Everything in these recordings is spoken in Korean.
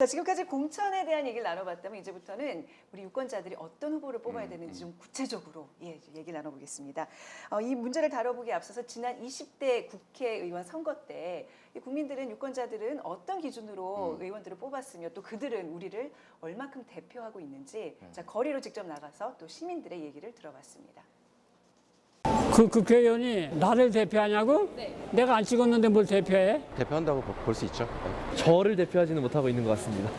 자, 지금까지 공천에 대한 얘기를 나눠봤다면 이제부터는 우리 유권자들이 어떤 후보를 뽑아야 되는지 좀 구체적으로 얘기 나눠보겠습니다. 이 문제를 다뤄보기에 앞서서 지난 20대 국회의원 선거 때 이 국민들은 유권자들은 어떤 기준으로 의원들을 뽑았으며 또 그들은 우리를 얼마큼 대표하고 있는지 자, 거리로 직접 나가서 또 시민들의 얘기를 들어봤습니다. 그 국회의원이 나를 대표하냐고? 네. 내가 안 찍었는데 뭘 대표해? 대표한다고 볼 수 있죠. 저를 대표하지는 못하고 있는 것 같습니다.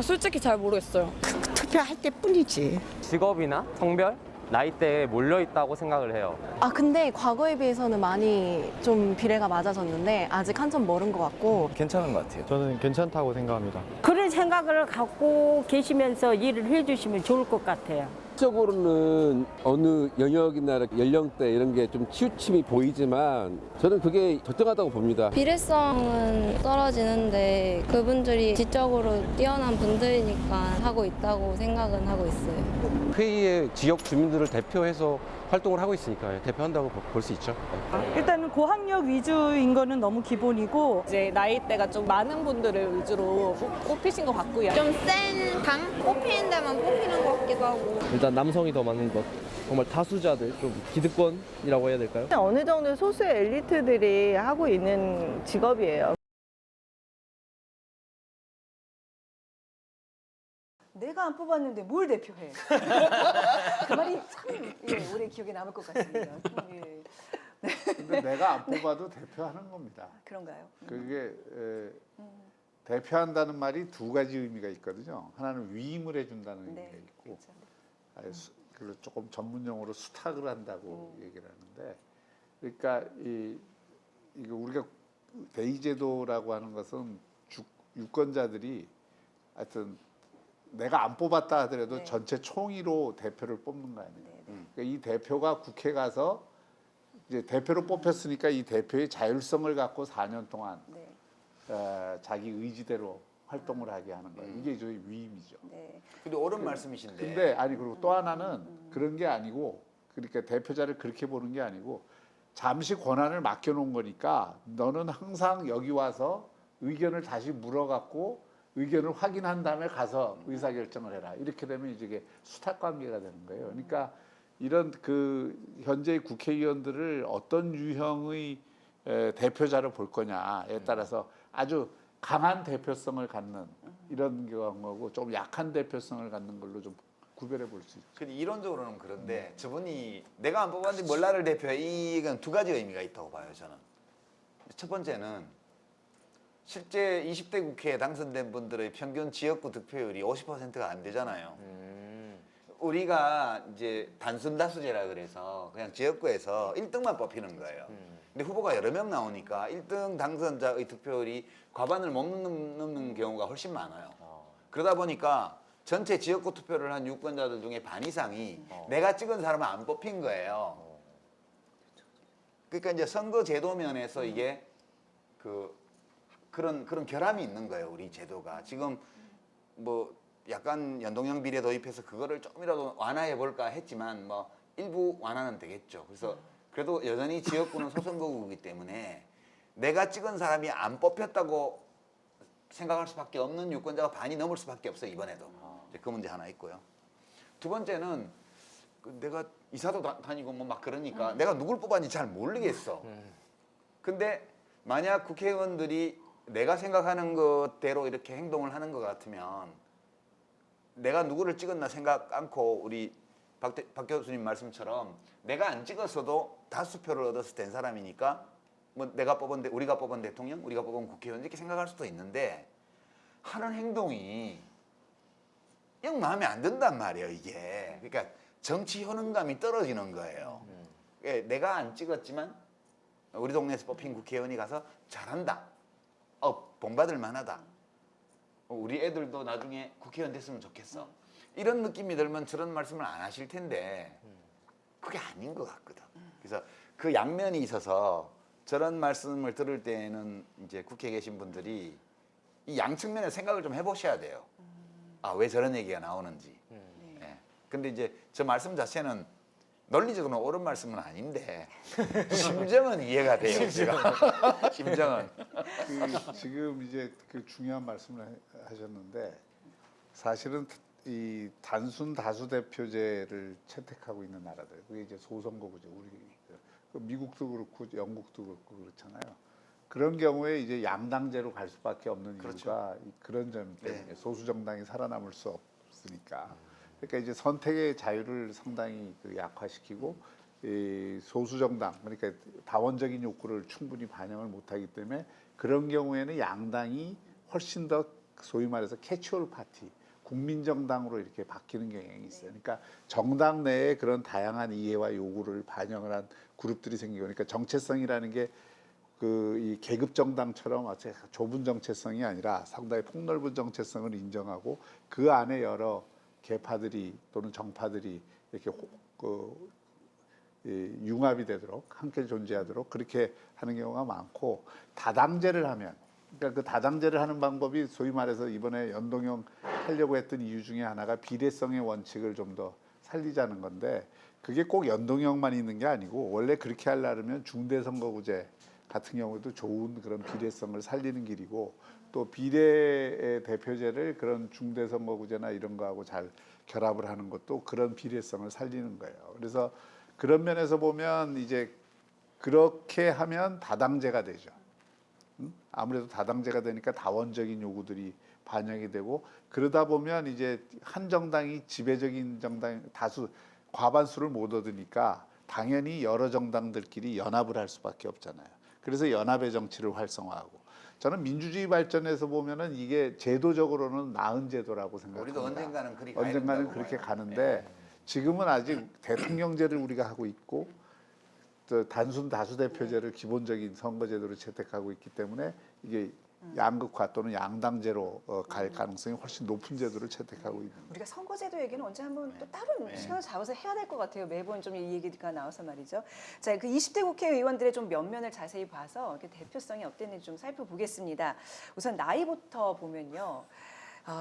솔직히 잘 모르겠어요. 투표할 때뿐이지. 직업이나 성별, 나이대에 몰려 있다고 생각을 해요. 근데 과거에 비해서는 많이 좀 비례가 맞아졌는데 아직 한참 멀은 것 같고. 괜찮은 것 같아요. 저는 괜찮다고 생각합니다. 그런 생각을 갖고 계시면서 일을 해주시면 좋을 것 같아요. 적으로는 어느 영역이나 연령대 이런 게 좀 치우침이 보이지만 저는 그게 적정하다고 봅니다. 비례성은 떨어지는데 그분들이 지적으로 뛰어난 분들이니까 하고 있다고 생각은 하고 있어요. 회의에 지역 주민들을 대표해서 활동을 하고 있으니까 대표한다고 볼 수 있죠. 일단은 고학력 위주인 거는 너무 기본이고 이제 나이대가 좀 많은 분들을 위주로 뽑히신 것 같고요. 좀 센 당 뽑히는 데만 뽑히는 것 같기도 하고. 일단 남성이 더 많은 것, 정말 다수자들, 좀 기득권이라고 해야 될까요? 어느 정도 소수의 엘리트들이 하고 있는 직업이에요. 내가 안 뽑았는데 뭘 대표해? 그 말이 참 오래 기억에 남을 것 같습니다. 예. 근데 내가 안 뽑아도 대표하는 겁니다. 그런가요? 그게 대표한다는 말이 두 가지 의미가 있거든요. 하나는 위임을 해준다는 의미가 있고, 그렇죠. 그리고 조금 전문 용어로 수탁을 한다고 얘기를 하는데, 그러니까 이거 우리가 대의제도라고 하는 것은 유권자들이 하여튼 내가 안 뽑았다 하더라도 전체 총의로 대표를 뽑는 거 아니에요. 그러니까 이 대표가 국회 가서 이제 대표로 뽑혔으니까 이 대표의 자율성을 갖고 4년 동안 자기 의지대로 활동을 하게 하는 거예요. 이게 저희 위임이죠. 근데 옳은 말씀이신데. 근데 그리고 또 하나는 그런 게 아니고, 그러니까 대표자를 그렇게 보는 게 아니고 잠시 권한을 맡겨놓은 거니까 너는 항상 여기 와서 의견을 다시 물어갖고 의견을 확인한 다음에 가서 의사결정을 해라. 이렇게 되면 이제 수탁 관계가 되는 거예요. 그러니까 이런 그 현재의 국회의원들을 어떤 유형의 대표자로 볼 거냐에 따라서 아주 강한 대표성을 갖는 이런 경우고 좀 약한 대표성을 갖는 걸로 좀 구별해 볼 수 있죠. 근데 이론적으로는 그런데 저분이 내가 안 뽑았는데 뭘 나를 대표해, 이건 두 가지 의미가 있다고 봐요, 저는. 첫 번째는 실제 20대 국회에 당선된 분들의 평균 지역구 득표율이 50%가 안 되잖아요. 우리가 이제 단순 다수제라 그래서 그냥 지역구에서 1등만 뽑히는 거예요. 근데 후보가 여러 명 나오니까 1등 당선자의 득표율이 과반을 못 넘는 경우가 훨씬 많아요. 그러다 보니까 전체 지역구 투표를 한 유권자들 중에 반 이상이 내가 찍은 사람은 안 뽑힌 거예요. 그러니까 이제 선거 제도 면에서 이게 그런 결함이 있는 거예요, 우리 제도가. 지금 뭐 약간 연동형 비례 도입해서 그거를 조금이라도 완화해 볼까 했지만 뭐 일부 완화는 되겠죠. 그래서 그래도 여전히 지역구는 소선거구이기 때문에 내가 찍은 사람이 안 뽑혔다고 생각할 수밖에 없는 유권자가 반이 넘을 수밖에 없어요, 이번에도. 이제 그 문제 하나 있고요. 두 번째는 내가 이사도 다니고 뭐 막 그러니까 내가 누굴 뽑았는지 잘 모르겠어. 근데 만약 국회의원들이 내가 생각하는 것대로 이렇게 행동을 하는 것 같으면 내가 누구를 찍었나 생각 않고 우리 박 교수님 말씀처럼 내가 안 찍었어도 다수표를 얻어서 된 사람이니까 뭐 우리가 뽑은 대통령, 우리가 뽑은 국회의원 이렇게 생각할 수도 있는데 하는 행동이 영 마음에 안 든단 말이에요, 이게. 그러니까 정치 효능감이 떨어지는 거예요. 내가 안 찍었지만 우리 동네에서 뽑힌 국회의원이 가서 잘한다. 본받을 만하다. 우리 애들도 나중에 국회의원 됐으면 좋겠어. 이런 느낌이 들면 저런 말씀을 안 하실 텐데 그게 아닌 것 같거든. 그래서 그 양면이 있어서 저런 말씀을 들을 때는 이제 국회에 계신 분들이 이 양측면에 생각을 좀 해보셔야 돼요. 왜 저런 얘기가 나오는지. 근데 이제 저 말씀 자체는 논리적으로는 옳은 말씀은 아닌데 심정은 이해가 돼요. 제가 심정은. 지금 이제 그 중요한 말씀을 하셨는데 사실은 이 단순 다수 대표제를 채택하고 있는 나라들, 그게 이제 소선거구제, 우리 미국도 그렇고 영국도 그렇고 그렇잖아요. 그런 경우에 이제 양당제로 갈 수밖에 없는 이유가 그런 점 때문에 소수 정당이 살아남을 수 없으니까. 그러니까 이제 선택의 자유를 상당히 약화시키고 이 소수 정당, 그러니까 다원적인 욕구를 충분히 반영을 못하기 때문에 그런 경우에는 양당이 훨씬 더 소위 말해서 캐치올 파티, 국민정당으로 이렇게 바뀌는 경향이 있어요. 그러니까 정당 내에 그런 다양한 이해와 요구를 반영을 한 그룹들이 생기고, 그러니까 정체성이라는 게 그 이 계급 정당처럼 아주 좁은 정체성이 아니라 상당히 폭넓은 정체성을 인정하고 그 안에 여러 계파들이 또는 정파들이 이렇게 융합이 되도록 함께 존재하도록 그렇게 하는 경우가 많고, 다당제를 하면, 그러니까 그 다당제를 하는 방법이 소위 말해서 이번에 연동형 하려고 했던 이유 중에 하나가 비례성의 원칙을 좀 더 살리자는 건데, 그게 꼭 연동형만 있는 게 아니고 원래 그렇게 하려면 중대선거구제 같은 경우도 좋은 그런 비례성을 살리는 길이고, 또 비례 대표제를 그런 중대선거구제나 이런 거하고 잘 결합을 하는 것도 그런 비례성을 살리는 거예요. 그래서 그런 면에서 보면 이제 그렇게 하면 다당제가 되죠. 아무래도 다당제가 되니까 다원적인 요구들이 반영이 되고, 그러다 보면 이제 한 정당이 지배적인 정당 다수 과반수를 못 얻으니까 당연히 여러 정당들끼리 연합을 할 수밖에 없잖아요. 그래서 연합의 정치를 활성화하고, 저는 민주주의 발전에서 보면은 이게 제도적으로는 나은 제도라고 생각합니다. 우리도 언젠가는 그리 언젠가는 그렇게 가는데 지금은 아직 대통령제를 우리가 하고 있고 또 단순 다수 대표제를 기본적인 선거제도로 채택하고 있기 때문에 이게 양극화 또는 양당제로 갈 가능성이 훨씬 높은 제도를 채택하고 있는 거예요. 우리가 선거제도 얘기는 언제 한번 또 다른 시간을 잡아서 해야 될 것 같아요. 매번 좀 이 얘기가 나와서 말이죠. 자, 그 20대 국회의원들의 좀 면면을 자세히 봐서 이렇게 대표성이 어땠는지 좀 살펴보겠습니다. 우선 나이부터 보면요.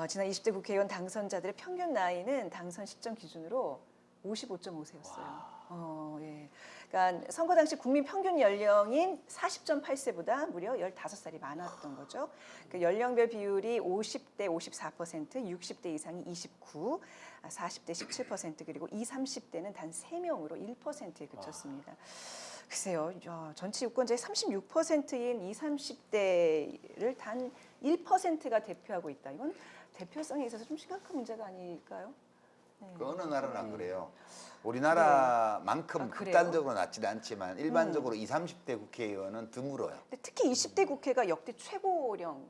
지난 20대 국회의원 당선자들의 평균 나이는 당선 시점 기준으로 55.5세였어요. 예. 그러니까 선거 당시 국민 평균 연령인 40.8세보다 무려 15살이 많았던 거죠. 그 연령별 비율이 50대 54%, 60대 이상이 29, 40대 17%, 그리고 20, 30대는 단 3명으로 1%에 그쳤습니다. 글쎄요, 전체 유권자의 36%인 20, 30대를 단 1%가 대표하고 있다. 이건 대표성에 있어서 좀 심각한 문제가 아닐까요? 네. 그 어느 나라나 그래요. 우리나라만큼 극단적으로 낮지는 않지만 일반적으로 20, 30대 국회의원은 드물어요. 근데 특히 20대 국회가 역대 최고령을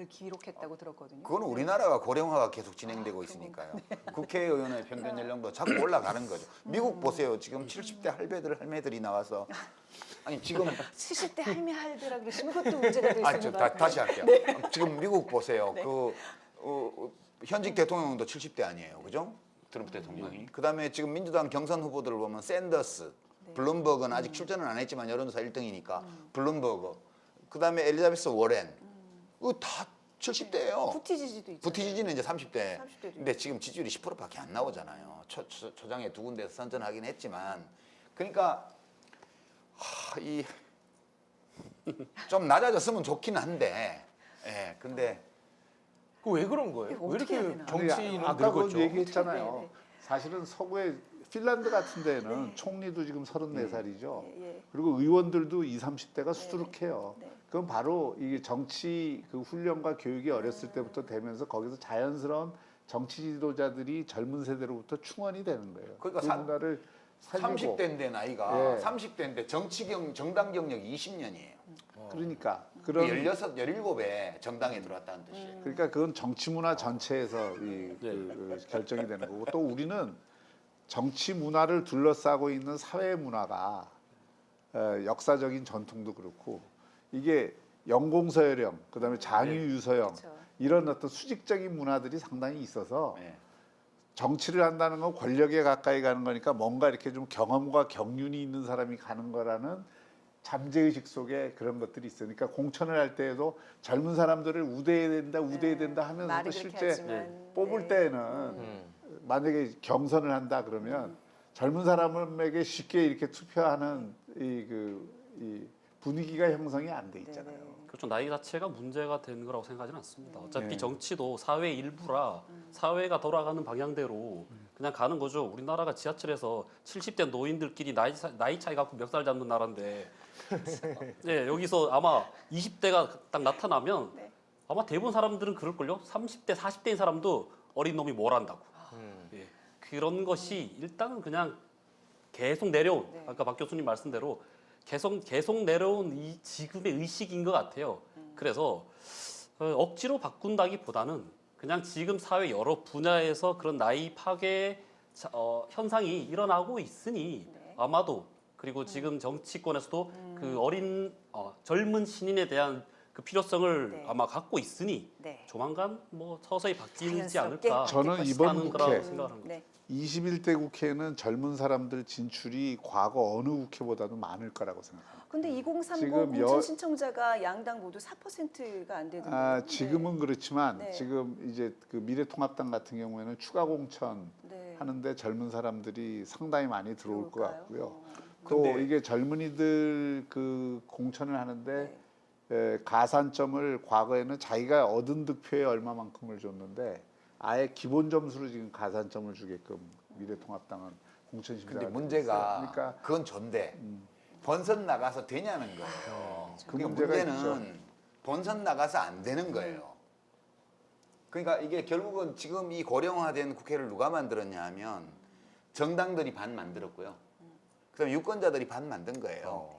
기록했다고 들었거든요. 그건 우리나라가 고령화가 계속 진행되고 있으니까요. 국회의원의 평균 연령도 자꾸 올라가는 거죠. 미국 보세요. 지금 70대 할배들이 나와서 아니 지금 70대 할매할배라 그러시면 그것도 문제가 될 수 있는 거 같아요. 다시 할게요. 지금 미국 보세요. 현직 대통령도 70대 아니에요, 그죠? 트럼프 대통령이. 그다음에 지금 민주당 경선 후보들을 보면 샌더스, 블룸버그는 아직 출전은 안 했지만 여론조사 1등이니까 블룸버그. 그다음에 엘리자베스 워렌. 다 70대예요. 부티지지도 있죠. 부티지지는 이제 30대. 30대도 근데 지금 지지율이 10%밖에 안 나오잖아요. 초장에 두 군데서 선전하긴 했지만, 그러니까 좀 낮아졌으면 좋긴 한데, 근데. 왜 그런 거예요? 왜 이렇게 정치인은 아까 그 늙었죠? 얘기했잖아요. 사실은 서구의 핀란드 같은 데는 총리도 지금 34살이죠. 그리고 의원들도 20, 30대가 수두룩해요. 그건 바로 이게 정치 그 훈련과 교육이 어렸을 때부터 되면서 거기서 자연스러운 정치 지도자들이 젊은 세대로부터 충원이 되는 거예요. 그러니까 그 문화를 살리고. 30대인데 나이가 30대인데 정당 경력이 20년이에요. 그러니까 그런 16, 17에 정당에 들어왔다는 뜻이에요. 그러니까 그건 정치 문화 전체에서 결정이 되는 거고, 또 우리는 정치 문화를 둘러싸고 있는 사회 문화가 역사적인 전통도 그렇고, 이게 영공서열형, 그다음에 장유유서형 이런 어떤 수직적인 문화들이 상당히 있어서 정치를 한다는 건 권력에 가까이 가는 거니까 뭔가 이렇게 좀 경험과 경륜이 있는 사람이 가는 거라는 잠재의식 속에 그런 것들이 있으니까 공천을 할 때에도 젊은 사람들을 우대해야 된다 하면서도 실제 뽑을 때는 만약에 경선을 한다 그러면 젊은 사람에게 쉽게 이렇게 투표하는 이 분위기가 형성이 안 돼 있잖아요. 그렇죠. 나이 자체가 문제가 된 거라고 생각하지는 않습니다. 어차피 정치도 사회의 일부라 사회가 돌아가는 방향대로 그냥 가는 거죠. 우리나라가 지하철에서 70대 노인들끼리 나이 차이 갖고 멱살 잡는 나라인데 네, 여기서 아마 20대가 딱 나타나면 아마 대부분 사람들은 그럴걸요. 30대, 40대인 사람도 어린 놈이 뭘 안다고. 예, 그런 것이 일단은 그냥 계속 내려온 아까 박 교수님 말씀대로 계속 내려온 이 지금의 의식인 것 같아요. 그래서 억지로 바꾼다기보다는 그냥 지금 사회 여러 분야에서 그런 나이 파괴 현상이 일어나고 있으니 아마도 그리고 지금 정치권에서도 그 어린 젊은 신인에 대한 그 필요성을 아마 갖고 있으니 조만간 뭐 서서히 바뀌지 않을까. 저는 이번 국회 생각을 합니다. 21대 국회는 젊은 사람들 진출이 과거 어느 국회보다도 많을 거라고 생각합니다. 근데 2030 지금 공천 신청자가 양당 모두 4%가 안 되던데요. 지금은 그렇지만 네. 지금 이제 그 미래통합당 같은 경우에는 추가 공천 네. 하는데 젊은 사람들이 상당히 많이 들어올 것 들어올까요? 같고요. 또 이게 젊은이들 그 공천을 하는데 가산점을 과거에는 자기가 얻은 득표에 얼마만큼을 줬는데 아예 기본 점수로 지금 가산점을 주게끔 미래통합당은 공천 심사를. 근데 문제가 그러니까 그건 전데 본선 나가서 되냐는 거예요. 그 그러니까 문제가 문제는 있죠. 본선 나가서 안 되는 거예요. 그러니까 이게 결국은 지금 이 고령화된 국회를 누가 만들었냐 하면 정당들이 반 만들었고요. 그다음에 유권자들이 반 만든 거예요.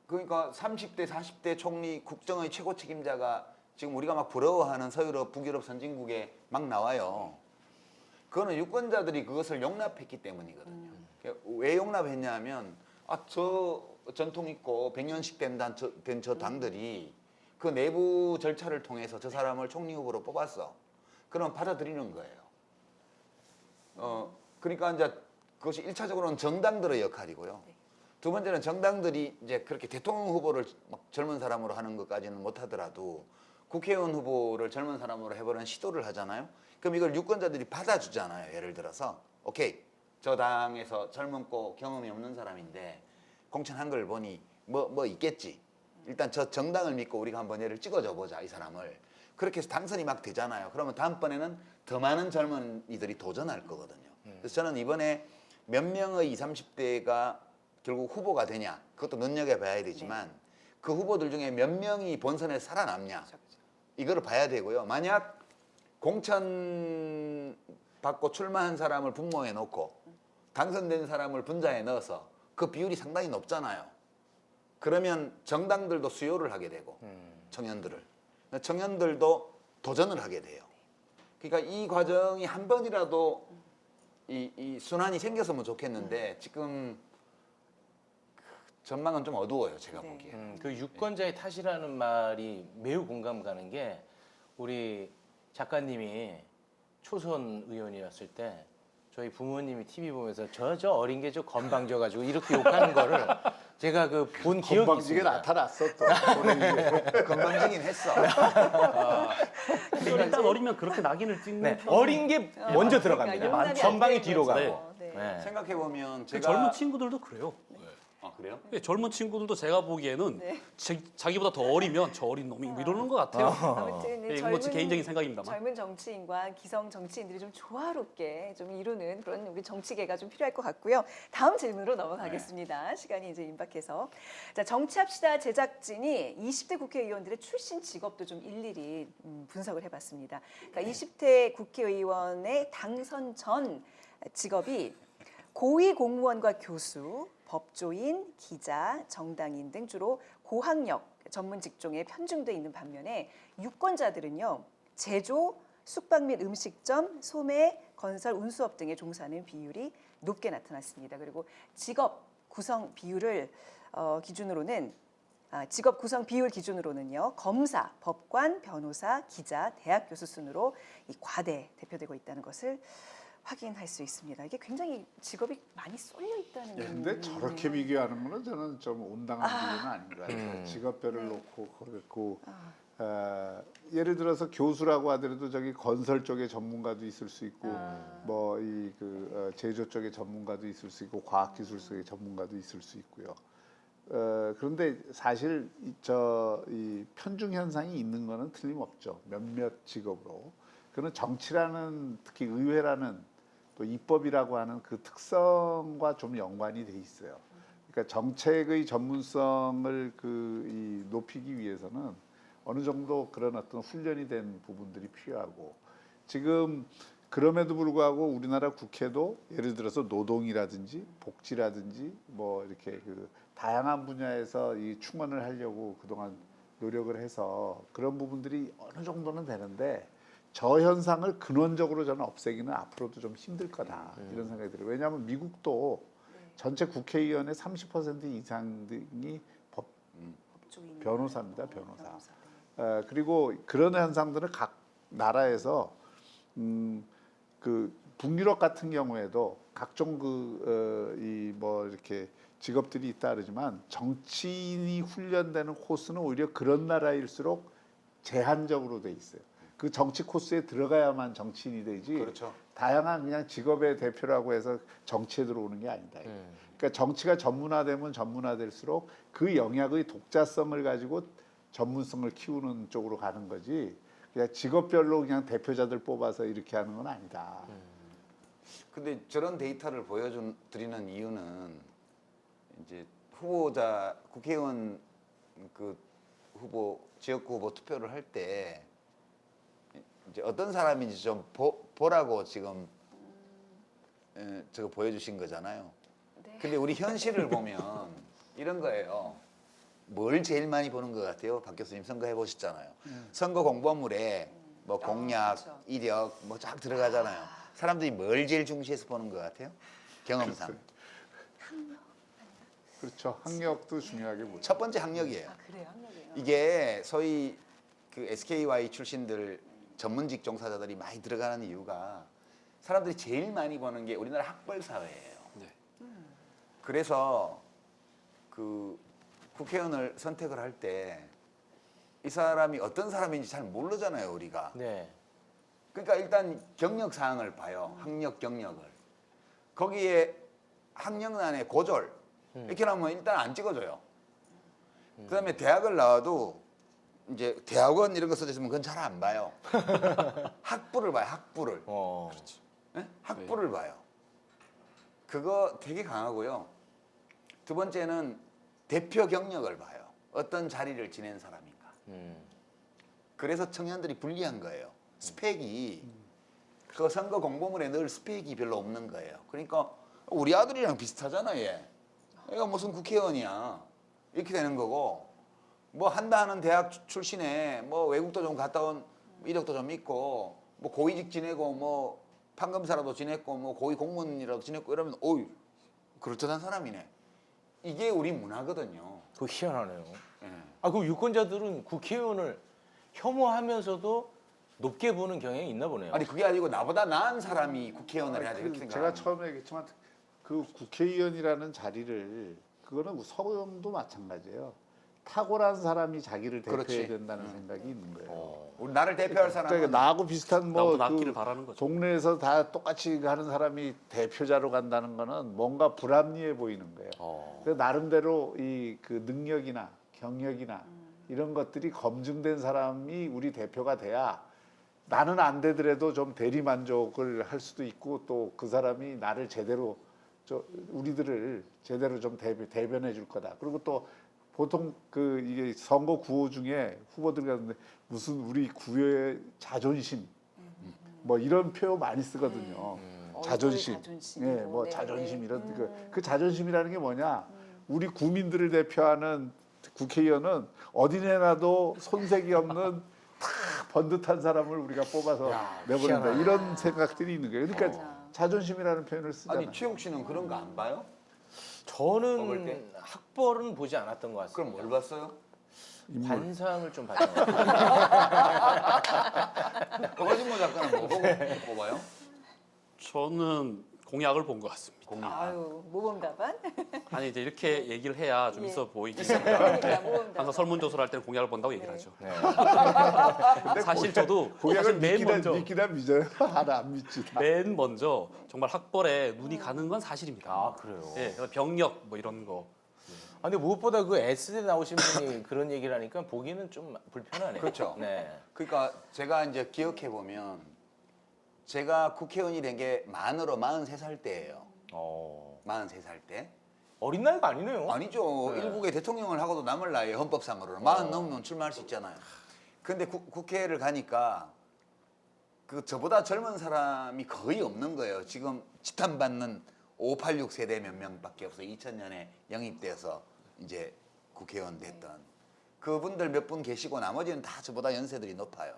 그러니까 30대, 40대 총리 국정의 최고 책임자가 지금 우리가 막 부러워하는 서유럽, 북유럽 선진국에 막 나와요. 그거는 유권자들이 그것을 용납했기 때문이거든요. 왜 용납했냐 하면 저 전통 있고 100년씩 된 저 당들이 그 내부 절차를 통해서 저 사람을 총리 후보로 뽑았어. 그럼 받아들이는 거예요. 그러니까 이제 그것이 1차적으로는 정당들의 역할이고요. 두 번째는 정당들이 이제 그렇게 대통령 후보를 막 젊은 사람으로 하는 것까지는 못하더라도 국회의원 후보를 젊은 사람으로 해보려는 시도를 하잖아요. 그럼 이걸 유권자들이 받아주잖아요. 예를 들어서 오케이 저 당에서 젊고 경험이 없는 사람인데 공천한 걸 보니 뭐 있겠지. 일단 저 정당을 믿고 우리가 한번 얘를 찍어줘 보자 이 사람을. 그렇게 해서 당선이 막 되잖아요. 그러면 다음번에는 더 많은 젊은이들이 도전할 거거든요. 그래서 저는 이번에 몇 명의 20, 30대가 결국 후보가 되냐 그것도 눈여겨봐야 되지만 그 후보들 중에 몇 명이 본선에 살아남냐 이거를 봐야 되고요. 만약 공천 받고 출마한 사람을 분모에 놓고 당선된 사람을 분자에 넣어서 그 비율이 상당히 높잖아요. 그러면 정당들도 수요를 하게 되고 청년들도 도전을 하게 돼요. 그러니까 이 과정이 한 번이라도 이 순환이 생겼으면 좋겠는데 지금 전망은 좀 어두워요. 제가 보기에. 그 유권자의 탓이라는 말이 매우 공감 가는 게 우리 작가님이 초선 의원이었을 때 저희 부모님이 TV 보면서 저 어린 게 저 건방져가지고 이렇게 욕하는 거를 제가 그 본 기억이 건방지게 있습니다. 나타났어 또. 건방지긴 했어. 근데 일단 어리면 그렇게 낙인을 찍는 편이 어린 게 먼저 들어갑니다. 용납이 안 전방이 되는 뒤로 거죠. 가고. 네. 생각해보면 제가 젊은 친구들도 그래요. 아 그래요? 예, 젊은 친구들도 제가 보기에는 자기보다 더 어리면 저 어린 놈이 뭐 이러는 것 같아요. 아무튼 예, 이건 제 개인적인 생각입니다만. 젊은 정치인과 기성 정치인들이 좀 조화롭게 좀 이루는 그런 우리 정치계가 좀 필요할 것 같고요. 다음 질문으로 넘어가겠습니다. 시간이 이제 임박해서. 자, 정치합시다 제작진이 20대 국회의원들의 출신 직업도 좀 일일이 분석을 해봤습니다. 그러니까 20대 국회의원의 당선 전 직업이 고위 공무원과 교수, 법조인, 기자, 정당인 등 주로 고학력 전문 직종에 편중돼 있는 반면에 유권자들은요 제조, 숙박 및 음식점, 소매, 건설, 운수업 등에 종사하는 비율이 높게 나타났습니다. 그리고 직업 구성 비율을 기준으로는 직업 구성 비율 기준으로는요 검사, 법관, 변호사, 기자, 대학 교수 순으로 이 과대 대표되고 있다는 것을 확인할 수 있습니다. 이게 굉장히 직업이 많이 쏠려 있다는 게. 근데 저렇게 비교하는 거는 저는 좀 온당한 비교는 아닌 것 같아요. 직업별을 놓고 그렇고 예를 들어서 교수라고 하더라도 저기 건설 쪽의 전문가도 있을 수 있고 뭐 이 제조 쪽의 전문가도 있을 수 있고 과학기술 쪽의 전문가도 있을 수 있고요. 그런데 사실 이 편중 현상이 있는 거는 틀림없죠. 몇몇 직업으로. 그는 정치라는 특히 의회라는 또 입법이라고 하는 그 특성과 좀 연관이 돼 있어요. 그러니까 정책의 전문성을 높이기 위해서는 어느 정도 그런 어떤 훈련이 된 부분들이 필요하고 지금 그럼에도 불구하고 우리나라 국회도 예를 들어서 노동이라든지 복지라든지 뭐 이렇게 다양한 분야에서 이 충원을 하려고 그동안 노력을 해서 그런 부분들이 어느 정도는 되는데 저 현상을 근원적으로 저는 없애기는 앞으로도 좀 힘들 거다 이런 생각이 들어요. 왜냐하면 미국도 전체 국회의원의 30% 이상이 변호사입니다. 변호사. 그리고 그런 현상들은 각 나라에서 북유럽 같은 경우에도 각종 뭐 이렇게 직업들이 있다 그러지만 정치인이 훈련되는 코스는 오히려 그런 나라일수록 제한적으로 돼 있어요. 그 정치 코스에 들어가야만 정치인이 되지. 그렇죠. 다양한 그냥 직업의 대표라고 해서 정치에 들어오는 게 아니다. 그러니까 정치가 전문화되면 전문화될수록 그 영역의 독자성을 가지고 전문성을 키우는 쪽으로 가는 거지. 그냥 직업별로 그냥 대표자들 뽑아서 이렇게 하는 건 아니다. 근데 저런 데이터를 보여드리는 이유는 이제 후보자 국회의원 후보 지역구 후보 투표를 할 때 이제 어떤 사람인지 좀 보라고 지금 저거 보여주신 거잖아요. 근데 우리 현실을 보면 이런 거예요. 뭘 제일 많이 보는 것 같아요? 박 교수님 선거 해보셨잖아요. 선거 공보물에 뭐 공약, 그렇죠. 이력 뭐 쫙 들어가잖아요. 사람들이 뭘 제일 중시해서 보는 것 같아요? 경험상. 그렇죠. 학력도 중요하게 보죠. 첫 번째 학력이에요. 그래요, 학력이에요. 이게 소위 SKY 출신들 전문직 종사자들이 많이 들어가는 이유가 사람들이 제일 많이 보는 게 우리나라 학벌 사회예요. 네. 그래서 국회의원을 선택을 할 때 이 사람이 어떤 사람인지 잘 모르잖아요, 우리가. 네. 그러니까 일단 경력 사항을 봐요. 학력 경력을. 거기에 학력란에 고졸 이렇게 나오면 일단 안 찍어줘요. 그다음에 대학을 나와도 이제 대학원 이런 거 써져 있으면 그건 잘 안 봐요. 학부를 봐요. 학부를. 그렇지. 네? 학부를 봐요. 그거 되게 강하고요. 두 번째는 대표 경력을 봐요. 어떤 자리를 지낸 사람인가. 그래서 청년들이 불리한 거예요. 스펙이 그 선거 공보물에 늘 스펙이 별로 없는 거예요. 그러니까 우리 아들이랑 비슷하잖아 얘. 얘가 무슨 국회의원이야. 이렇게 되는 거고 뭐 한다 하는 대학 출신에 뭐 외국도 좀 갔다 온 이력도 좀 있고 뭐 고위직 지내고 뭐 판검사라도 지냈고 뭐 고위 공무원이라도 지냈고 이러면 어이 그럴듯한 사람이네. 이게 우리 문화거든요. 그거 희한하네요. 예. 그럼 유권자들은 국회의원을 혐오하면서도 높게 보는 경향이 있나 보네요. 아니 그게 아니고 나보다 나은 사람이 국회의원을 해야지 이렇게 제가 생각합니다. 처음에 얘기했지만 그 국회의원이라는 자리를 그거는 서울도 마찬가지예요. 탁월한 사람이 자기를 대표해야 그렇지. 된다는 생각이 있는 거예요. 우리 나를 대표할 사람은 그러니까 나하고 비슷한 뭐 나보다 낫기를 바라는 거죠. 동네에서 다 똑같이 하는 사람이 대표자로 간다는 거는 뭔가 불합리해 보이는 거예요. 그래서 나름대로 그 능력이나 경력이나 이런 것들이 검증된 사람이 우리 대표가 돼야 나는 안 되더라도 좀 대리 만족을 할 수도 있고 또 그 사람이 나를 제대로 우리들을 제대로 좀 대변해 줄 거다. 그리고 또 보통 이게 선거 구호 중에 후보들 가는데 무슨 우리 구의 자존심 뭐 이런 표현 많이 쓰거든요. 자존심. 예, 뭐 네, 자존심 네. 이런 그 자존심이라는 게 뭐냐? 우리 국민들을 대표하는 국회의원은 어디 내놔도 손색이 없는 다 번듯한 사람을 우리가 뽑아서 내보낸다. 이런 생각들이 있는 거예요. 그러니까 자존심이라는 표현을 쓰잖아요. 아니 최욱 씨는 그런 거 안 봐요? 저는 먹을 때? 학벌은 보지 않았던 것 같습니다. 그럼 뭘 봤어요? 관상을 좀 봤던 것 같아요. 허진모 작가는 뭐 보고 뽑아요? 저는 공약을 본 것 같습니다. 아유, 모범 답안? 아니 이제 이렇게 얘기를 해야 좀 예. 있어 보이지. 그러니까 모범 답안. 항상 설문조사를 할 때는 공약을 본다고 얘기를 하죠. 네. 사실 저도 공약을 사실 맨 먼저 믿기다 믿어요. 하나 안 믿지. 맨 먼저 정말 학벌에 눈이 가는 건 사실입니다. 아 그래요. 예, 병력 뭐 이런 거. 아, 근데 무엇보다 그 S대 나오신 분이 그런 얘기를 하니까 보기는 좀 불편하네요. 그렇죠. 네. 그러니까 제가 이제 기억해 보면 제가 국회의원이 된 게 만으로 43살 때예요. 43살 때. 어린 나이가 아니네요. 아니죠. 네. 일국의 대통령을 하고도 남을 나이에 헌법상으로는 40 넘으면 출마할 수 있잖아요. 근데 국회를 가니까 그 저보다 젊은 사람이 거의 없는 거예요. 지금 지탄받는 586 세대 몇 명밖에 없어. 2000년에 영입돼서 이제 국회의원 됐던 그분들 몇 분 계시고 나머지는 다 저보다 연세들이 높아요.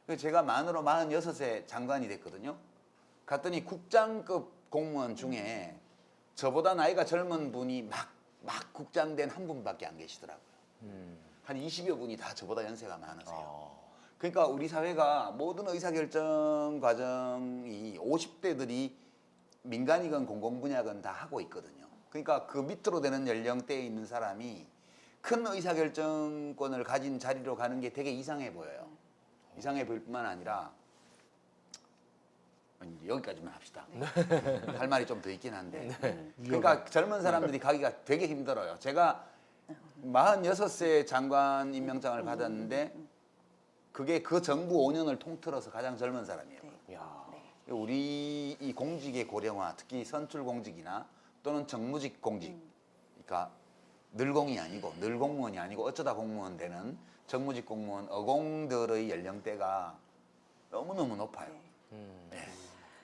그래서 제가 만으로 46세 장관이 됐거든요. 갔더니 국장급 공무원 중에 저보다 나이가 젊은 분이 막 국장 된 한 분밖에 안 계시더라고요. 한 20여 분이 다 저보다 연세가 많으세요. 그러니까 우리 사회가 모든 의사결정 과정이 50대들이 민간이건 공공분야건 다 하고 있거든요. 그러니까 그 밑으로 되는 연령대에 있는 사람이 큰 의사결정권을 가진 자리로 가는 게 되게 이상해 보여요. 이상해 보일 뿐만 아니라 여기까지만 합시다. 할 말이 좀 더 있긴 한데. 그러니까 젊은 사람들이 가기가 되게 힘들어요. 제가 46세 장관 임명장을 받았는데 그게 그 정부 5년을 통틀어서 가장 젊은 사람이에요. 우리 이 공직의 고령화, 특히 선출 공직이나 또는 정무직 공직, 그러니까 늘공이 아니고 늘 공무원이 아니고 어쩌다 공무원 되는 정무직 공무원 어공들의 연령대가 너무너무 높아요. 네.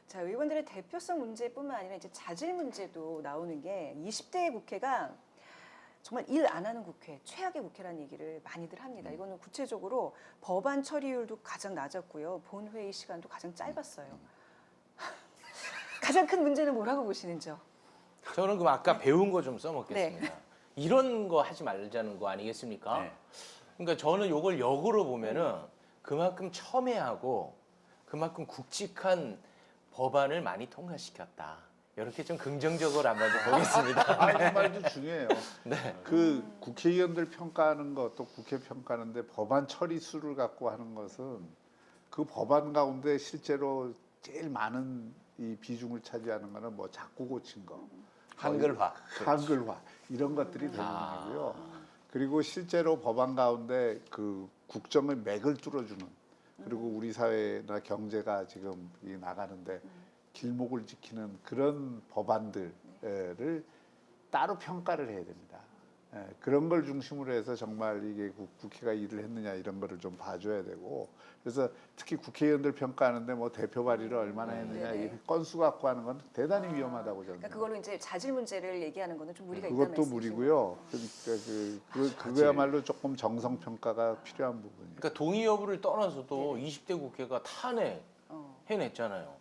자, 의원들의 대표성 문제뿐만 아니라 이제 자질 문제도 나오는 게 20대 국회가 정말 일 안 하는 국회, 최악의 국회라는 얘기를 많이들 합니다. 이거는 구체적으로 법안 처리율도 가장 낮았고요. 본회의 시간도 가장 짧았어요. 가장 큰 문제는 뭐라고 보시는지요? 저는 그럼 아까 배운 거 좀 써먹겠습니다. 이런 거 하지 말자는 거 아니겠습니까? 네. 그러니까 저는 이걸 역으로 보면은 그만큼 첨예하고 그만큼 굵직한 법안을 많이 통과시켰다. 이렇게 좀 긍정적으로 한번 보겠습니다. 아, 이 말도 중요해요. 네. 그 국회의원들 평가하는 것, 또 국회 평가하는데 법안 처리 수를 갖고 하는 것은 그 법안 가운데 실제로 제일 많은 이 비중을 차지하는 거는 뭐 자꾸 고친 거, 한글화, 한글화 이런 것들이 대부분이고요. 그리고 실제로 법안 가운데 그 국정의 맥을 뚫어주는, 그리고 우리 사회나 경제가 지금 이 나가는데 길목을 지키는 그런 법안들을 따로 평가를 해야 됩니다. 그런 걸 중심으로 해서 정말 이게 국회가 일을 했느냐 이런 거를 좀 봐줘야 되고, 그래서 특히 국회의원들 평가하는데 뭐 대표 발의를 얼마나 했느냐 이 건수 갖고 하는 건 대단히 위험하다고 저는. 그러니까 그걸로 이제 자질 문제를 얘기하는 거는 좀 무리가 있다는 그것도 말씀이시죠? 무리고요. 그러니까 그거야말로 조금 정성 평가가 필요한 부분이에요. 그러니까 동의 여부를 떠나서도 20대 국회가 해냈잖아요.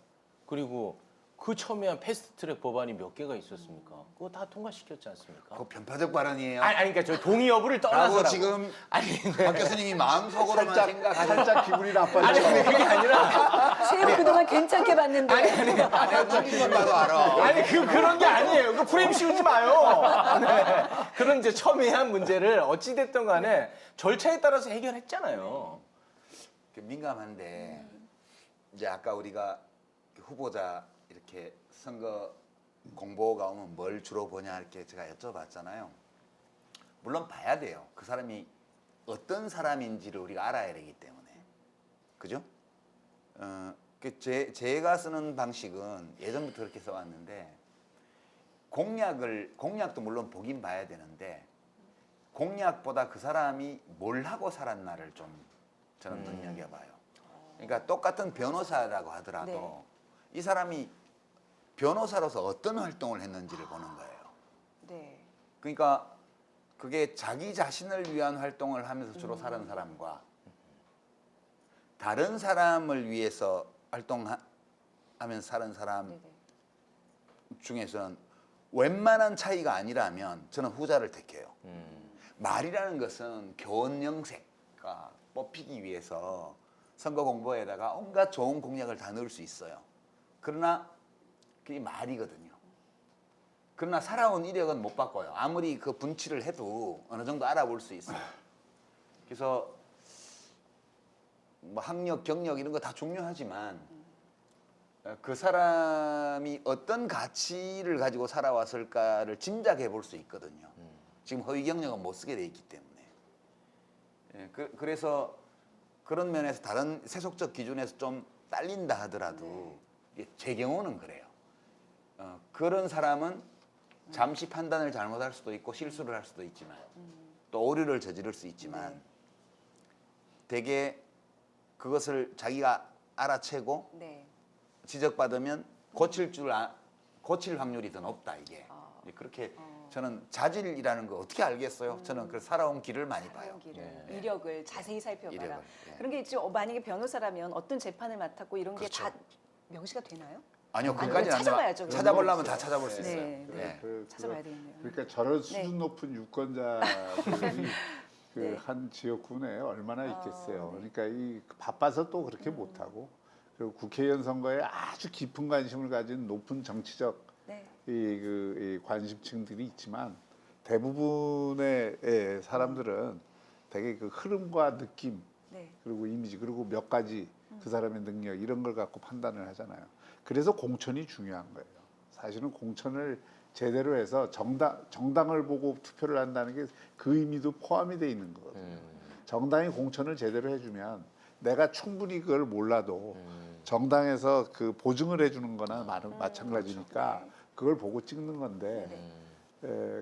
그리고 그 첨예한 패스트트랙 법안이 몇 개가 있었습니까? 그거 다 통과시켰지 않습니까? 그 편파적 발언이에요. 아니 그러니까 저 동의 여부를 떠나서 지금 박 교수님이 마음속으로만 생각하는 살짝 기분이 나빠져. 아니 근데 그게 아니라 최우 그동안 괜찮게 봤는데. 눈빛만 봐도 알아. 아니 그런 게 아니에요. 그 프레임 씌우지 마요. 네. 그런 이제 첨예한 문제를 어찌 됐든 간에 절차에 따라서 해결했잖아요. 민감한데 이제 아까 우리가 후보자 이렇게 선거 공보가 오면 뭘 주로 보냐 이렇게 제가 여쭤봤잖아요. 물론 봐야 돼요. 그 사람이 어떤 사람인지를 우리가 알아야 되기 때문에. 그죠? 제가 쓰는 방식은 예전부터 그렇게 써왔는데 공약도 물론 보긴 봐야 되는데 공약보다 그 사람이 뭘 하고 살았나를 좀 저는 눈여겨봐요. 그러니까 똑같은 변호사라고 하더라도 이 사람이 변호사로서 어떤 활동을 했는지를 보는 거예요. 네. 그러니까 그게 자기 자신을 위한 활동을 하면서 주로 사는 사람과 다른 사람을 위해서 활동하면서 사는 사람 중에서는 웬만한 차이가 아니라면 저는 후자를 택해요. 말이라는 것은 교원 영색과 뽑히기 위해서 선거 공보에다가 온갖 좋은 공약을 다 넣을 수 있어요. 그러나 그게 말이거든요. 그러나 살아온 이력은 못 바꿔요. 아무리 그 분치를 해도 어느 정도 알아볼 수 있어요. 그래서 뭐 학력, 경력 이런 거 다 중요하지만 그 사람이 어떤 가치를 가지고 살아왔을까를 짐작해 볼 수 있거든요. 지금 허위 경력은 못 쓰게 돼 있기 때문에. 예, 그래서 그런 면에서 다른 세속적 기준에서 좀 딸린다 하더라도 제 경우는 그래요. 그런 사람은 잠시 판단을 잘못할 수도 있고 실수를 할 수도 있지만 또 오류를 저지를 수 있지만 되게 그것을 자기가 알아채고 지적받으면 고칠 확률이 더 높다 이게. 그렇게 저는 자질이라는 거 어떻게 알겠어요? 저는 그 살아온 길을 많이 봐요. 이력을 자세히 살펴봐라. 이력을, 그런 게 있죠. 만약에 변호사라면 어떤 재판을 맡았고 이런 게 다 명시가 되나요? 아니요, 아니, 그까지는 안 찾아봐야죠. 되면 찾아보려면 다 찾아볼 수 있어요. 네. 찾아봐야 되겠네요. 그러니까 저런 수준 높은 유권자들이 그 한 지역구에 얼마나 있겠어요. 그러니까 이 바빠서 또 그렇게 못하고 그리고 국회의원 선거에 아주 깊은 관심을 가진 높은 정치적 이 관심층들이 있지만 대부분의 사람들은 되게 그 흐름과 느낌 그리고 이미지 그리고 몇 가지 그 사람의 능력 이런 걸 갖고 판단을 하잖아요. 그래서 공천이 중요한 거예요. 사실은 공천을 제대로 해서 정당을 보고 투표를 한다는 게 그 의미도 포함이 돼 있는 거거든요. 정당이 공천을 제대로 해주면 내가 충분히 그걸 몰라도 정당에서 그 보증을 해주는 거나 마찬가지니까 그걸 보고 찍는 건데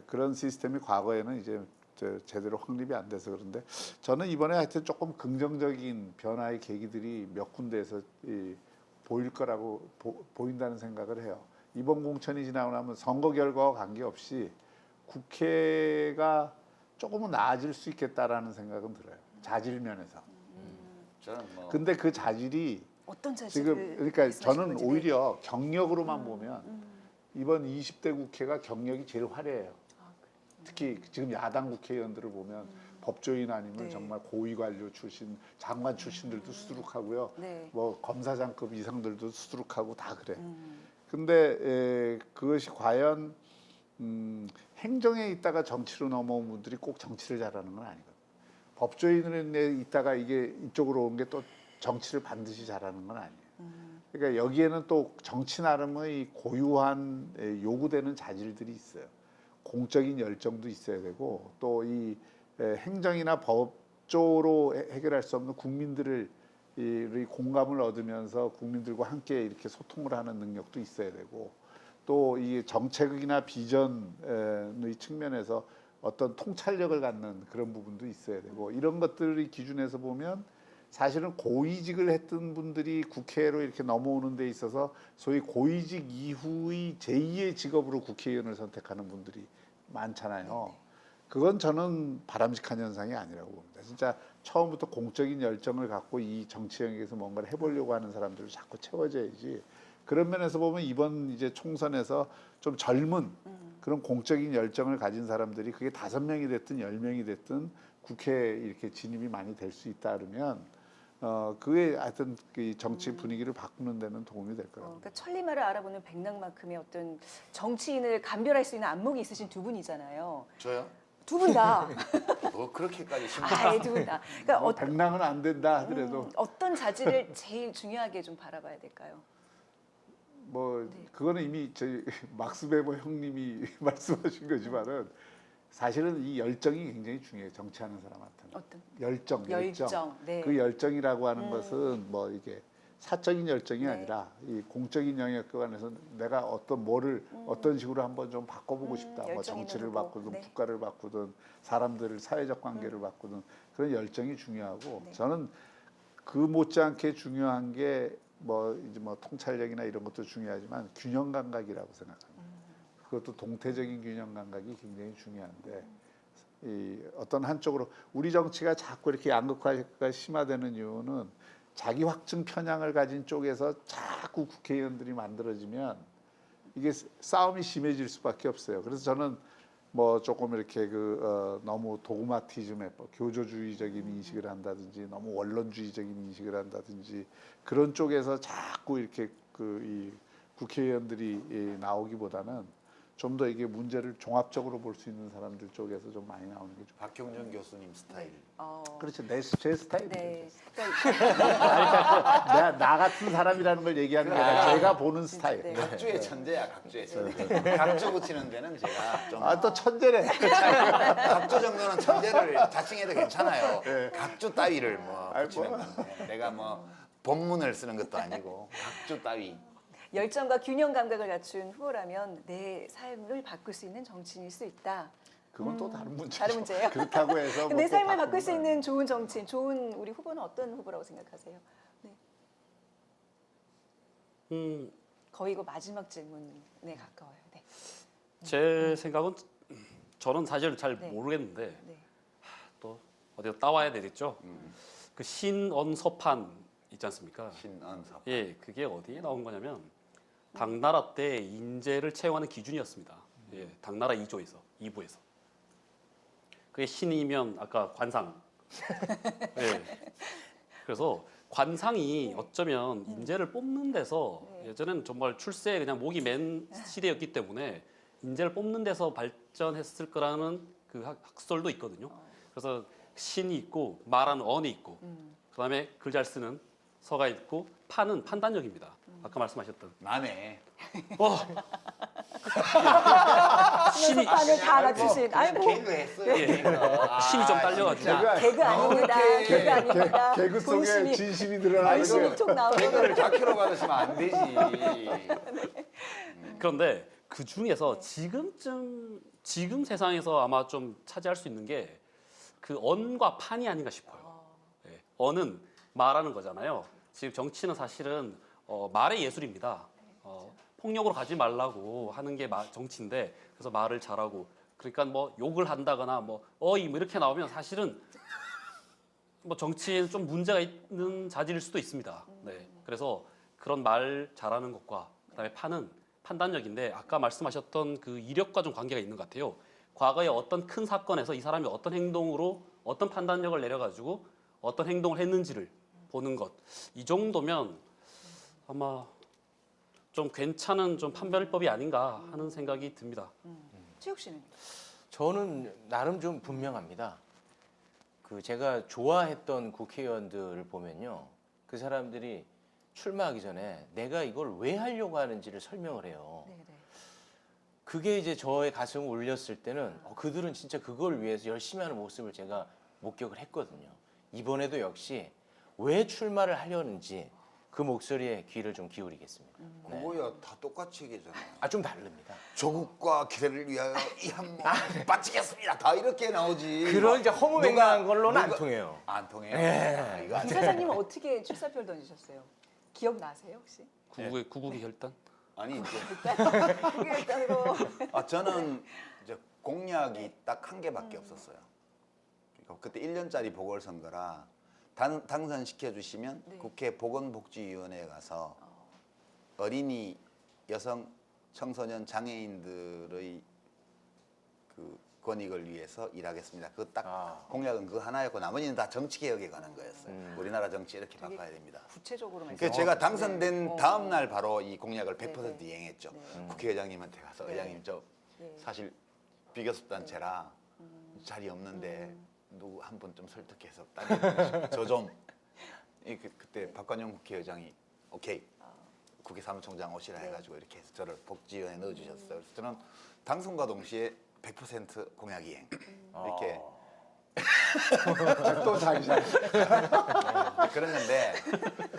그런 시스템이 과거에는 이제 제대로 확립이 안 돼서 그런데 저는 이번에 하여튼 조금 긍정적인 변화의 계기들이 몇 군데에서 보일 거라고 보인다는 생각을 해요. 이번 공천이 지나고 나면 선거 결과와 관계없이 국회가 조금은 나아질 수 있겠다라는 생각은 들어요. 자질 면에서. 저는 뭐 근데 그 자질이 어떤 자질을 지금 그러니까 저는 건지, 오히려 경력으로만 보면 이번 20대 국회가 경력이 제일 화려해요. 특히 지금 야당 국회의원들을 보면 법조인 아니면 정말 고위 관료 출신, 장관 출신들도 수두룩하고요. 뭐 검사장급 이상들도 수두룩하고 다 그래. 근데 그것이 과연 행정에 있다가 정치로 넘어온 분들이 꼭 정치를 잘하는 건 아니거든요. 법조인에 있다가 이게 이쪽으로 온 게 또 정치를 반드시 잘하는 건 아니에요. 그러니까 여기에는 또 정치 나름의 고유한 요구되는 자질들이 있어요. 공적인 열정도 있어야 되고 또 이 행정이나 법조로 해결할 수 없는 국민들의 공감을 얻으면서 국민들과 함께 이렇게 소통을 하는 능력도 있어야 되고 또 이 정책이나 비전의 측면에서 어떤 통찰력을 갖는 그런 부분도 있어야 되고 이런 것들의 기준에서 보면 사실은 고위직을 했던 분들이 국회로 이렇게 넘어오는 데 있어서 소위 고위직 이후의 제2의 직업으로 국회의원을 선택하는 분들이 많잖아요. 그건 저는 바람직한 현상이 아니라고 봅니다. 진짜 처음부터 공적인 열정을 갖고 이 정치 영역에서 뭔가를 해보려고 하는 사람들을 자꾸 채워줘야지. 그런 면에서 보면 이번 이제 총선에서 좀 젊은 그런 공적인 열정을 가진 사람들이 그게 5명이 됐든 10명이 됐든 국회에 이렇게 진입이 많이 될 수 있다 그러면 그게 하여튼 그 정치 분위기를 바꾸는 데는 도움이 될 거라고. 그러니까 천리마를 알아보는 백랑만큼의 어떤 정치인을 감별할 수 있는 안목이 있으신 두 분이잖아요. 저요? 두 분 다. 뭐 그렇게까지 두 분 다. 그러니까 뭐 백랑은 안 된다 하더라도 어떤 자질을 제일 중요하게 좀 바라봐야 될까요? 뭐 그거는 이미 저희 막스 베버 형님이 말씀하신 거지만은 사실은 이 열정이 굉장히 중요해요. 정치하는 사람한테는. 어떤? 열정. 네. 그 열정이라고 하는 것은 뭐 이게 사적인 열정이 아니라 이 공적인 영역 안에서 내가 어떤 식으로 한번 좀 바꿔보고 싶다. 뭐 정치를 바꾸든 국가를 바꾸든 사람들을 사회적 관계를 바꾸든 그런 열정이 중요하고 저는 그 못지않게 중요한 게 뭐 이제 뭐 통찰력이나 이런 것도 중요하지만 균형 감각이라고 생각합니다. 그것도 동태적인 균형 감각이 굉장히 중요한데 이 어떤 한쪽으로 우리 정치가 자꾸 이렇게 양극화가 심화되는 이유는 자기 확증 편향을 가진 쪽에서 자꾸 국회의원들이 만들어지면 이게 싸움이 심해질 수밖에 없어요. 그래서 저는 뭐 조금 이렇게 너무 도그마티즘에 교조주의적인 인식을 한다든지 너무 원론주의적인 인식을 한다든지 그런 쪽에서 자꾸 이렇게 이 국회의원들이 나오기보다는 좀 더 이게 문제를 종합적으로 볼 수 있는 사람들 쪽에서 좀 많이 나오는 게 좋아요. 박형준 교수님 스타일. 그렇죠. 제 스타일이죠. 네. 나 같은 사람이라는 걸 얘기하는 게 아니라 제가 보는 스타일. 네. 각주의 천재야, 각주의 천재. 각주 붙이는 데는 제가 좀. 또 천재네. 각주 정도는 천재를 자칭해도 괜찮아요. 각주 따위를 뭐 붙이는 건데 내가 뭐 본문을 쓰는 것도 아니고 각주 따위. 열정과 균형 감각을 갖춘 후보라면 내 삶을 바꿀 수 있는 정치인일 수 있다. 그건 또 다른 문제죠. 다른 문제예요. 그렇다고 해서 내 뭐또 삶을 바꿀 바꾸는 수 있는 좋은 정치인, 좋은 우리 후보는 어떤 후보라고 생각하세요? 네. 거의 이거 마지막 질문에 가까워요. 네. 제 생각은 저는 사실 잘 네. 모르겠는데 네. 또 어디서 따와야 되겠죠. 그 신언서판 있지 않습니까? 신언서판. 예, 그게 어디에 나온 거냐면 당나라 때 인재를 채용하는 기준이었습니다. 예, 당나라 2조에서 2부에서. 그게 신이면 아까 관상. 예. 그래서 관상이 어쩌면 인재를 뽑는 데서 예전에는 정말 출세에 그냥 목이 맨 시대였기 때문에 인재를 뽑는 데서 발전했을 거라는 그 학설도 있거든요. 그래서 신이 있고 말하는 언이 있고 그다음에 글 잘 쓰는 서가 있고 판은 판단력입니다. 아까 말씀하셨던 나네. 신이 판을 다 알아주신. 아이고. 개그했어요. 예. 신이 좀 딸려가지고 개그 아닙니다. 개그 아닙니다. 개그 속에 본심이 진심이 드러나는 본심이 거예요. 톡 나오는 개그를 다큐로 받으시면 안 되지. 그런데 그 중에서 지금 세상에서 아마 좀 차지할 수 있는 게 그 언과 판이 아닌가 싶어요. 예. 언은 말하는 거잖아요. 지금 정치는 사실은 말의 예술입니다. 폭력으로 가지 말라고 하는 게 정치인데 그래서 말을 잘하고 그러니까 뭐 욕을 한다거나 뭐 어이 뭐 이렇게 나오면 사실은 뭐 정치에 좀 문제가 있는 자질일 수도 있습니다. 네. 그래서 그런 말 잘하는 것과 그다음에 판은 판단력인데 아까 말씀하셨던 그 이력과 좀 관계가 있는 것 같아요. 과거에 어떤 큰 사건에서 이 사람이 어떤 행동으로 어떤 판단력을 내려가지고 어떤 행동을 했는지를 보는 것. 이 정도면 아마 좀 괜찮은 좀 판별법이 아닌가 하는 생각이 듭니다. 최욱 씨는? 저는 나름 좀 분명합니다. 그 제가 좋아했던 국회의원들을 보면요. 그 사람들이 출마하기 전에 내가 이걸 왜 하려고 하는지를 설명을 해요. 그게 이제 저의 가슴을 울렸을 때는 그들은 진짜 그걸 위해서 열심히 하는 모습을 제가 목격을 했거든요. 이번에도 역시 왜 출마를 하려는지 그 목소리에 귀를 좀 기울이겠습니다. 그거야 다 똑같이 얘기잖아요. 좀 다릅니다. 조국과 기대를 위하여 이 한 몸 바치겠습니다. 다 이렇게 나오지. 그런 이제 허무맹랑한 걸로는 안 통해요. 안 통해요? 네. 이거 안 이사장님은 어떻게 출사표를 던지셨어요? 기억나세요 혹시? 구국의 혈단? 아니 이제 그게 일단으로. 저는 이제 공약이 딱 한 개밖에 없었어요. 그러니까 그때 1년짜리 보궐선거라 당선시켜 주시면 국회 보건복지위원회에 가서 어린이, 여성, 청소년, 장애인들의 그 권익을 위해서 일하겠습니다. 그 딱 공약은 그 하나였고 나머지는 다 정치 개혁에 관한 거였어요. 우리나라 정치 이렇게 바꿔야 됩니다. 구체적으로 말씀. 그래서 제가 당선된 다음 날 바로 이 공약을 100% 이행했죠. 국회의장님한테 가서 의장님 저 사실 비교섭단체라 자리 없는데 누구 한 분 좀 설득해서 저 좀 그때 박관영 국회의장이 오케이 국회 사무총장 오시라 해가지고 이렇게 해서 저를 복지위원회에 넣어주셨어요. 그래서 저는 당선과 동시에 100% 공약 이행 이렇게 또 자기 잘. 그런 건데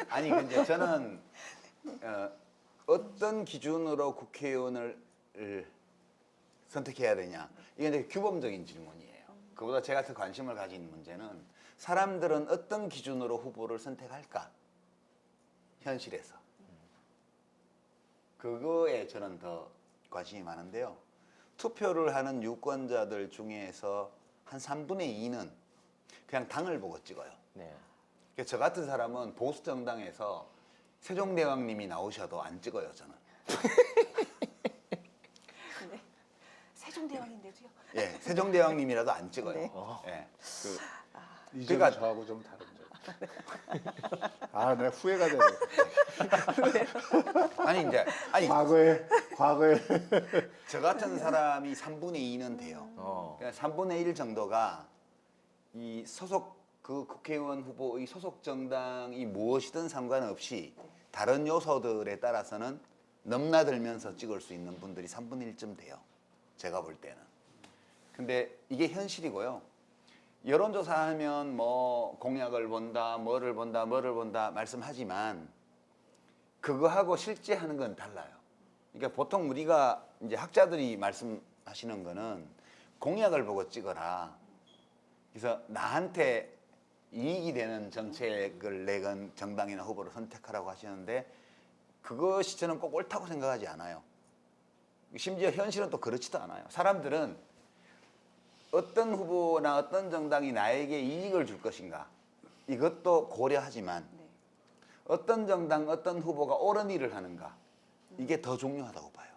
아니 근데 저는 어떤 기준으로 국회의원을 선택해야 되냐 이게 이제 규범적인 질문이에요. 그보다 제가 더 관심을 가진 문제는 사람들은 어떤 기준으로 후보를 선택할까 현실에서 그거에 저는 더 관심이 많은데요. 투표를 하는 유권자들 중에서 한 3분의 2는 그냥 당을 보고 찍어요. 그래서 저 같은 사람은 보수 정당에서 세종대왕님이 나오셔도 안 찍어요, 저는. 네. 세종대왕인데도요? 예, 세종대왕님이라도 안 찍어요. 네. 예. 이제는 그러니까 저하고 좀 다른 점. 아, 내 후회가 되네. 아니 이제 과거에 저 같은 사람이 3분의 2는 돼요. 그러니까 3분의 1 정도가 이 소속 그 국회의원 후보의 소속 정당이 무엇이든 상관없이 다른 요소들에 따라서는 넘나들면서 찍을 수 있는 분들이 3분의 1쯤 돼요. 제가 볼 때는. 근데 이게 현실이고요. 여론조사하면 뭐 공약을 본다, 뭐를 본다 말씀하지만 그거하고 실제 하는 건 달라요. 그러니까 보통 우리가 이제 학자들이 말씀하시는 거는 공약을 보고 찍어라. 그래서 나한테 이익이 되는 정책을 내건 정당이나 후보를 선택하라고 하시는데 그것이 저는 꼭 옳다고 생각하지 않아요. 심지어 현실은 또 그렇지도 않아요. 사람들은 어떤 후보나 어떤 정당이 나에게 이익을 줄 것인가 이것도 고려하지만 어떤 정당, 어떤 후보가 옳은 일을 하는가 이게 더 중요하다고 봐요.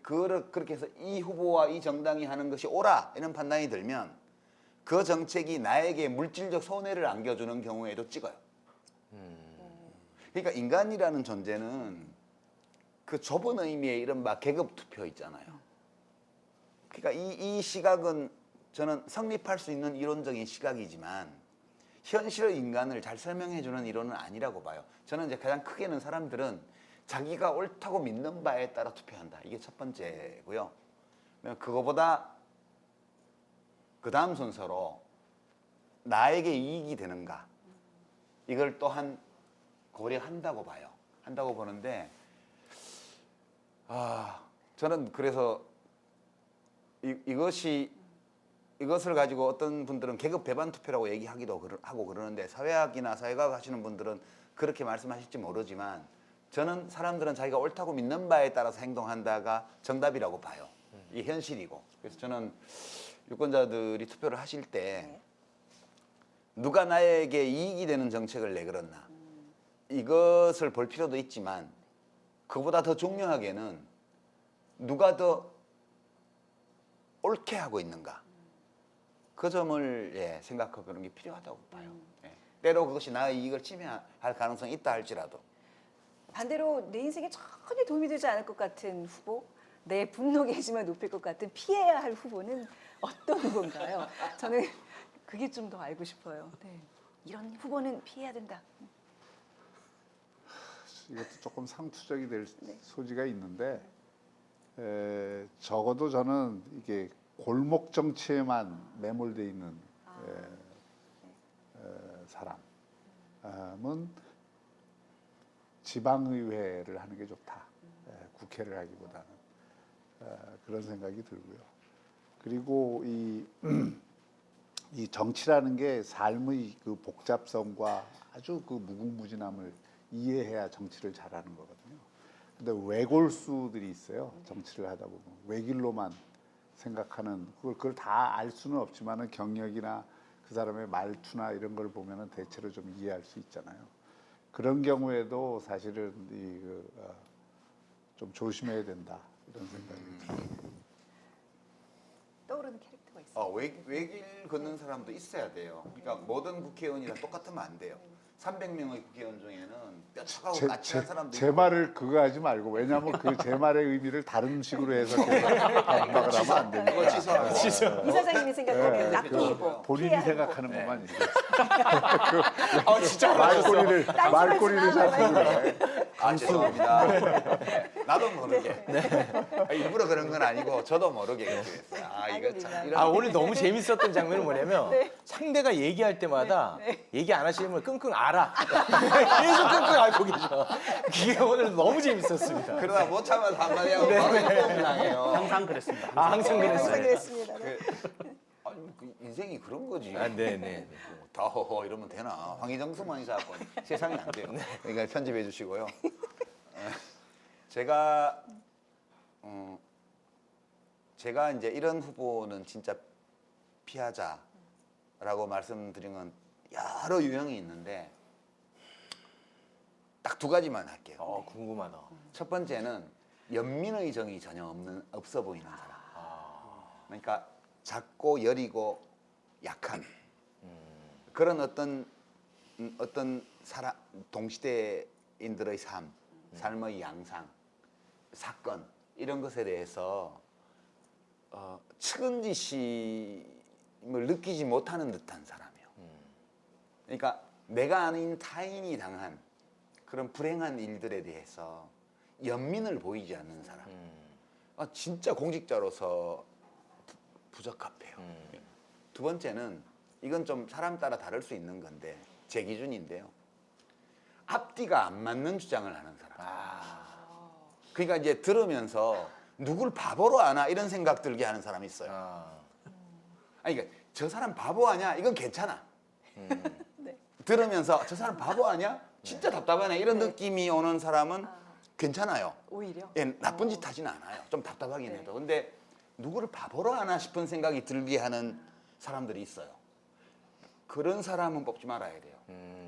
그렇게 해서 이 후보와 이 정당이 하는 것이 옳아 이런 판단이 들면 그 정책이 나에게 물질적 손해를 안겨주는 경우에도 찍어요. 그러니까 인간이라는 존재는 그 좁은 의미의 이른바 계급 투표 있잖아요. 그러니까 이 시각은 저는 성립할 수 있는 이론적인 시각이지만 현실의 인간을 잘 설명해주는 이론은 아니라고 봐요. 저는 이제 가장 크게는 사람들은 자기가 옳다고 믿는 바에 따라 투표한다. 이게 첫 번째고요. 그거보다 그 다음 순서로 나에게 이익이 되는가 이걸 또한 고려한다고 봐요. 한다고 보는데 저는 그래서 이것을 가지고 어떤 분들은 계급 배반 투표라고 얘기하기도 하고 그러는데 사회학이나 사회과학 하시는 분들은 그렇게 말씀하실지 모르지만 저는 사람들은 자기가 옳다고 믿는 바에 따라서 행동한다가 정답이라고 봐요. 이게 현실이고. 그래서 저는 유권자들이 투표를 하실 때 누가 나에게 이익이 되는 정책을 내걸었나 이것을 볼 필요도 있지만 그보다 더 중요하게는 누가 더 옳게 하고 있는가 그 점을 생각하고 그런 게 필요하다고 봐요. 때로 그것이 나의 이익을 침해할 가능성이 있다 할지라도 반대로 내 인생에 전혀 도움이 되지 않을 것 같은 후보, 내 분노 게시만 높일 것 같은 피해야 할 후보는 어떤 후보인가요? 저는 그게 좀 더 알고 싶어요. 네. 이런 후보는 피해야 된다. 이것도 조금 상투적이 될 소지가 있는데 적어도 저는 이게 골목 정치에만 매몰돼 있는 사람은 지방의회를 하는 게 좋다. 국회를 하기보다는 그런 생각이 들고요. 그리고 이 정치라는 게 삶의 그 복잡성과 아주 그 무궁무진함을 이해해야 정치를 잘하는 거거든요. 근데 외골수들이 있어요. 정치를 하다 보면 외길로만 생각하는 그걸 다 알 수는 없지만은 경력이나 그 사람의 말투나 이런 걸 보면은 대체로 좀 이해할 수 있잖아요. 그런 경우에도 사실은 좀 조심해야 된다 이런 생각이 들어요. 떠오르는 캐릭터가 있어요. 외길 걷는 사람도 있어야 돼요. 그러니까 모든 국회의원이랑 똑같으면 안 돼요. 300명의 국회의원 중에는 뼈차가고 까칠한 사람도 제 말을 그거 하지 말고 왜냐하면 그 제 말의 의미를 다른 식으로 해석해서 반박을 하면 안 되니까. 그거 취소하고. 이 사장님이 생각하는 나쁜 후보. 본인이 생각하는 것만 있어요. 진짜 말꼬리를 잡고 그래. 죄송합니다. 나도 모르게. 일부러 그런 건 아니고 저도 모르게 그렇게 됐어요. 이거 참. 오늘 너무 재밌었던 장면은 뭐냐면 상대가 얘기할 때마다 얘기 안 하시는 분 끙끙 앓아. 계속 끙끙 앓고 계셔. 그게 오늘 너무 재밌었습니다. 그러다 못 참아서 한마디 하고 바로 인정당해요. 항상 그랬습니다. 항상 그랬어요. 항상 그랬습니다. 인생이 그런 거지. 네네. 다 허허 이러면 되나? 황희정수만이 자꾸 세상이 안 돼요. 그러니까 편집해 주시고요. 제가 이제 이런 후보는 진짜 피하자라고 말씀드린 건 여러 유형이 있는데 딱 두 가지만 할게요. 궁금하다. 첫 번째는 연민의 정이 전혀 없어 보이는 사람. 그러니까 작고 여리고 약한 그런 어떤 어떤 사람 동시대인들의 삶의 양상, 사건 이런 것에 대해서 측은지심을 느끼지 못하는 듯한 사람이요. 그러니까 내가 아닌 타인이 당한 그런 불행한 일들에 대해서 연민을 보이지 않는 사람. 진짜 공직자로서 부적합해요. 두 번째는 이건 좀 사람 따라 다를 수 있는 건데 제 기준인데요. 앞뒤가 안 맞는 주장을 하는 사람. 그러니까 이제 들으면서 누굴 바보로 아나 이런 생각 들게 하는 사람이 있어요. 아니 그러니까 저 사람 바보 아냐? 이건 괜찮아. 네. 들으면서 저 사람 바보 아냐? 진짜 답답하네 이런 네. 느낌이 오는 사람은 괜찮아요. 오히려 예, 나쁜 짓 하진 않아요. 좀 답답하긴 네. 해도. 근데 누구를 바보로 하나 싶은 생각이 들게 하는 사람들이 있어요. 그런 사람은 뽑지 말아야 돼요.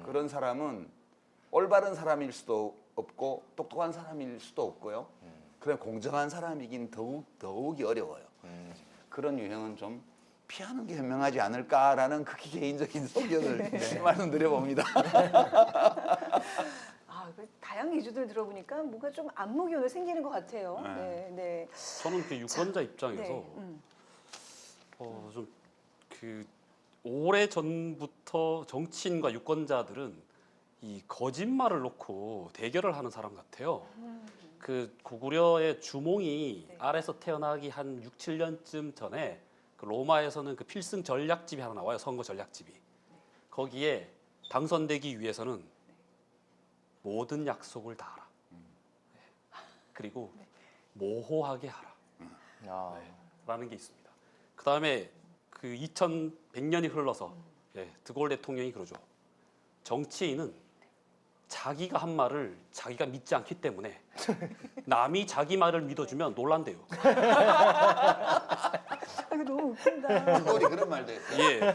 그런 사람은 올바른 사람일 수도 없고 똑똑한 사람일 수도 없고요. 그냥 공정한 사람이긴 더욱이 어려워요. 그런 유형은 좀 피하는 게 현명하지 않을까라는 극히 개인적인 소견을 말씀드려봅니다. 그 다양한 이유들 들어보니까 뭔가 좀 안목이 오늘 생기는 것 같아요. 네. 네, 네. 저는 그 유권자 입장에서 네, 좀 그 오래 전부터 정치인과 유권자들은 이 거짓말을 놓고 대결을 하는 사람 같아요. 그 고구려의 주몽이 알에서 태어나기 한 6, 7년쯤 전에 그 로마에서는 그 필승 전략집이 하나 나와요. 선거 전략집이. 거기에 당선되기 위해서는 모든 약속을 다 하라. 그리고 모호하게 하라. 라는 게 있습니다. 그 다음에 그 2100년이 흘러서 드골 대통령이 그러죠. 정치인은 자기가 한 말을 자기가 믿지 않기 때문에 남이 자기 말을 믿어주면 놀란대요. 이거 너무 웃긴다. 드골이 그런 말도 했어요. 예.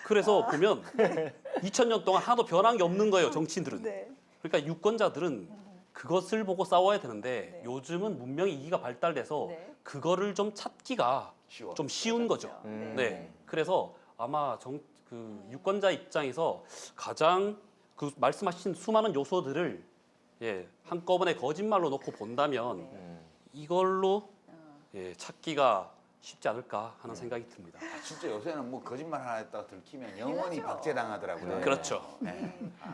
그래서 보면 2000년 동안 하나도 변한 게 없는 거예요, 정치인들은. 네. 그러니까 유권자들은 그것을 보고 싸워야 되는데 네. 요즘은 문명의 이기가 발달돼서 네. 그거를 좀 찾기가 쉬워. 좀 쉬운 거죠. 네. 그래서 아마 그 유권자 입장에서 가장 그 말씀하신 수많은 요소들을 한꺼번에 거짓말로 놓고 본다면 이걸로 찾기가 쉽지 않을까 하는 생각이 듭니다. 진짜 요새는 뭐 거짓말 하나 했다가 들키면 영원히 하죠. 박제당하더라고요. 그렇죠.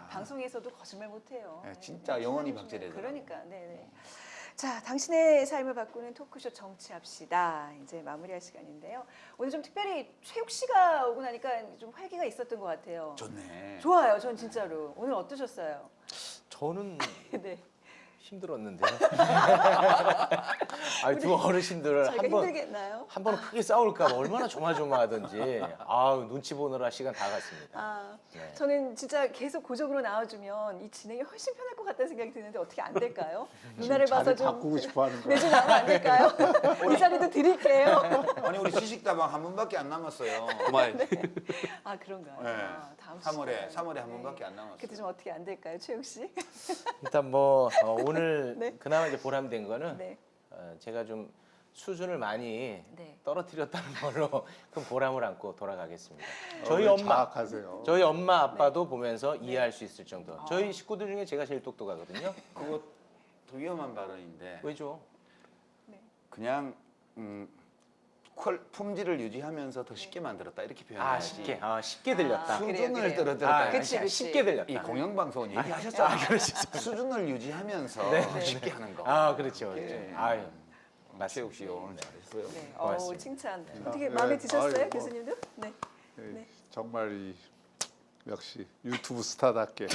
방송에서도 거짓말 못해요. 네, 진짜 영원히 신하시면. 박제되더라고요. 그러니까, 네네. 자, 당신의 삶을 바꾸는 토크쇼 정치합시다. 이제 마무리할 시간인데요. 오늘 좀 특별히 최욱 씨가 오고 나니까 좀 활기가 있었던 것 같아요. 좋네. 좋아요, 전 진짜로. 오늘 어떠셨어요? 저는 네. 힘들었는데요. 아니, 두 어르신들 저희가 힘들겠나요? 한 번 크게 싸울까 봐 얼마나 조마조마하던지 눈치 보느라 시간 다 갔습니다. 네. 저는 진짜 계속 고정으로 나와주면 이 진행이 훨씬 편할 것 같다는 생각이 드는데 어떻게 안 될까요? 누나를 봐서 자리 좀 바꾸고 싶어 하는 거야. 내주 나오면 안 될까요? 이 자리도 드릴게요. 아니 우리 시식다방 한 번밖에 안 남았어요. 정말 아 그런가요? 네. 다음 3월에 시간에. 한 번밖에 안 남았어요. 그때 좀 어떻게 안 될까요, 최욱 씨? 일단 뭐 오늘 네. 그나마 이제 보람된 거는 네. 제가 좀 수준을 많이 네. 떨어뜨렸다는 걸로 큰 보람을 안고 돌아가겠습니다. 자학하세요. 저희 엄마 아빠도 보면서 이해할 수 있을 정도. 저희 식구들 중에 제가 제일 똑똑하거든요. 그거 더 위험한 발언인데 왜죠? 그냥 품질을 유지하면서 더 쉽게 만들었다 이렇게 표현해야지. 쉽게 들렸다. 수준을 그래요. 떨어뜨렸다. 그치. 쉽게 들렸다. 이 공영방송은 얘기하셨잖아요. 수준을 유지하면서 쉽게 하는 거. 그렇죠. 예. 아유, 최욱 씨 오늘 잘했어요. 네. 고맙습니다. 칭찬. 어떻게 네. 마음에 드셨어요, 아이고. 교수님도? 네. 네. 정말 역시 유튜브 스타답게.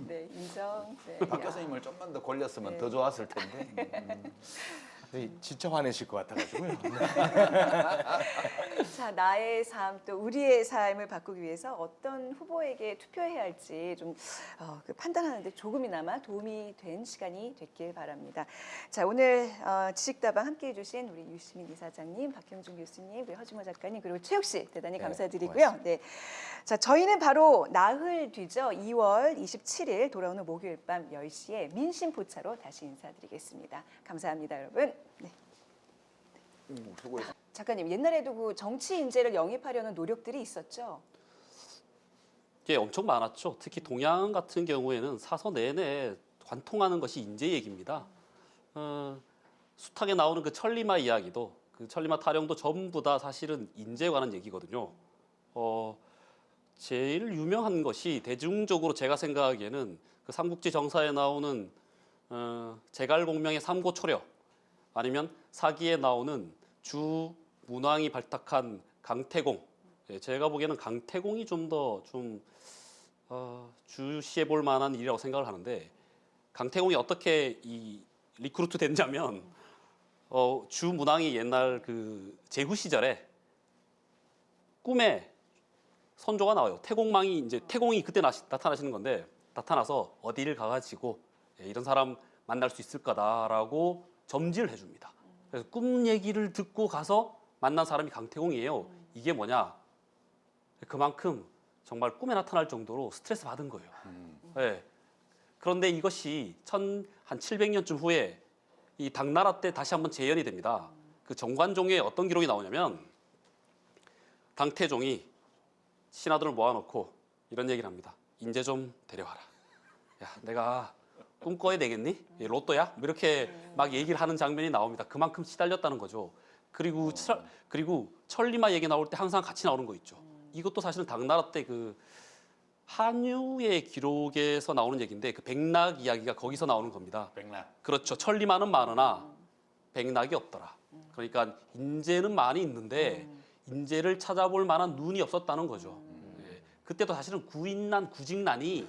네, 인정. 네. 박 교수님을 좀만 더 골렸으면 더 좋았을 텐데. 진짜 화내실 것 같아가지고요. 자, 나의 삶 또 우리의 삶을 바꾸기 위해서 어떤 후보에게 투표해야 할지 좀 그 판단하는데 조금이나마 도움이 된 시간이 됐길 바랍니다. 자, 오늘 지식다방 함께해 주신 우리 유시민 이사장님, 박형준 교수님, 그리고 허진모 작가님, 그리고 최욱 씨 대단히 감사드리고요. 네. 자, 저희는 바로 나흘 뒤죠. 2월 27일 돌아오는 목요일 밤 10시에 민심포차로 다시 인사드리겠습니다. 감사합니다, 여러분. 네. 수고했습니다. 작가님, 옛날에도 그 정치 인재를 영입하려는 노력들이 있었죠? 게 엄청 많았죠. 특히 동양 같은 경우에는 사서 내내 관통하는 것이 인재 얘기입니다. 숱하게 나오는 그 천리마 이야기도, 그 천리마 타령도 전부 다 사실은 인재에 관한 얘기거든요. 제일 유명한 것이 대중적으로 제가 생각하기에는 그 삼국지 정사에 나오는 제갈공명의 삼고초려, 아니면 사기에 나오는 주 문왕이 발탁한 강태공. 제가 보기에는 강태공이 좀 더 주시해 볼 만한 일이라고 생각을 하는데, 강태공이 어떻게 이 리크루트 됐냐면 주 문왕이 옛날 그 제후 시절에 꿈에 선조가 나와요. 태공망이 이제 태공이 그때 나타나시는 건데, 나타나서 어디를 가가지고 이런 사람 만날 수 있을 거다라고 점지를 해줍니다. 그래서 꿈 얘기를 듣고 가서 만난 사람이 강태공이에요. 이게 뭐냐? 그만큼 정말 꿈에 나타날 정도로 스트레스 받은 거예요. 네. 그런데 이것이 한 700년쯤 후에 이 당나라 때 다시 한번 재현이 됩니다. 그 정관종에 어떤 기록이 나오냐면, 당태종이 신하들을 모아놓고 이런 얘기를 합니다. 인재 좀 데려와라. 야, 내가 꿈꿔야 되겠니? 로또야? 뭐 이렇게 막 얘기를 하는 장면이 나옵니다. 그만큼 시달렸다는 거죠. 그리고 천리마 얘기 나올 때 항상 같이 나오는 거 있죠. 이것도 사실은 당나라 때 그 한유의 기록에서 나오는 얘기인데, 그 백낙 이야기가 거기서 나오는 겁니다. 백낙. 그렇죠. 천리마는 많으나 백낙이 없더라. 그러니까 인재는 많이 있는데 인재를 찾아볼 만한 눈이 없었다는 거죠. 예. 그때도 사실은 구직난이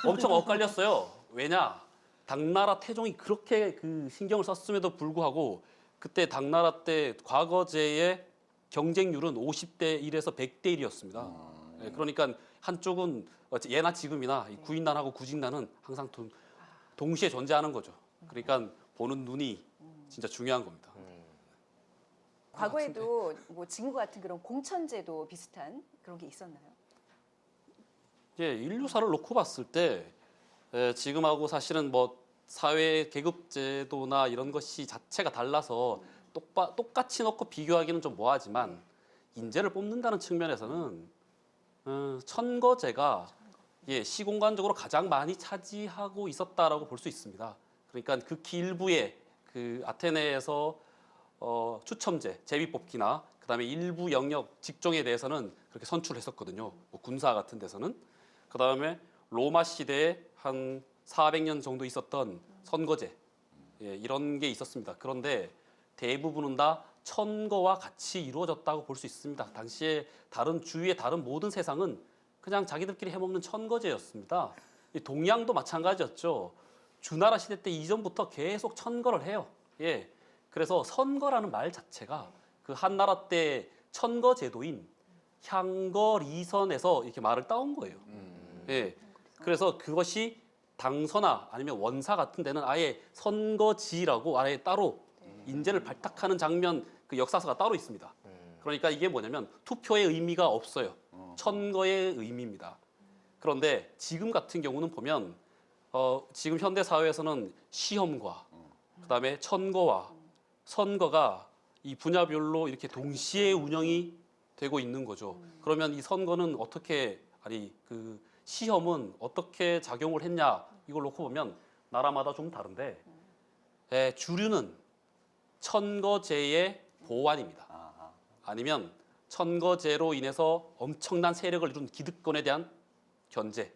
엄청 엇갈렸어요. 왜냐? 당나라 태종이 그렇게 그 신경을 썼음에도 불구하고 그때 당나라 때 과거제의 경쟁률은 50대 1에서 100대 1이었습니다. 예, 그러니까 한쪽은 예나 지금이나 이 구인난하고 구직난은 항상 동시에 존재하는 거죠. 그러니까 보는 눈이 진짜 중요한 겁니다. 과거에도 뭐 지금과 같은 그런 공천제도 비슷한 그런 게 있었나요? 예, 인류사를 놓고 봤을 때 지금하고 사실은 뭐 사회 계급 제도나 이런 것이 자체가 달라서 똑같이 놓고 비교하기는 좀 뭐하지만, 인재를 뽑는다는 측면에서는 천거제가 시공간적으로 가장 많이 차지하고 있었다라고 볼 수 있습니다. 그러니까 극히 일부의 그 아테네에서 추첨제, 제비뽑기나 그다음에 일부 영역 직종에 대해서는 그렇게 선출했었거든요. 뭐 군사 같은 데서는. 그다음에 로마 시대에 한 400년 정도 있었던 선거제, 이런 게 있었습니다. 그런데 대부분은 다 천거와 같이 이루어졌다고 볼 수 있습니다. 당시에 주위의 다른 모든 세상은 그냥 자기들끼리 해먹는 천거제였습니다. 동양도 마찬가지였죠. 주나라 시대 때 이전부터 계속 천거를 해요. 예. 그래서 선거라는 말 자체가 그 한나라 때 천거 제도인 향거리선에서 이렇게 말을 따온 거예요. 예. 그래서 그것이 당서나 아니면 원사 같은 데는 아예 선거지라고 아예 따로 인재를 발탁하는 장면, 그 역사서가 따로 있습니다. 그러니까 이게 뭐냐면 투표의 의미가 없어요. 천거의 의미입니다. 그런데 지금 같은 경우는 보면 지금 현대 사회에서는 시험과 그다음에 천거와 선거가 이 분야별로 이렇게 동시에 운영이 되고 있는 거죠. 그러면 이 선거는 그 시험은 어떻게 작용을 했냐, 이걸 놓고 보면 나라마다 좀 다른데, 주류는 천거제의 보완입니다. 아니면 천거제로 인해서 엄청난 세력을 이룬 기득권에 대한 견제.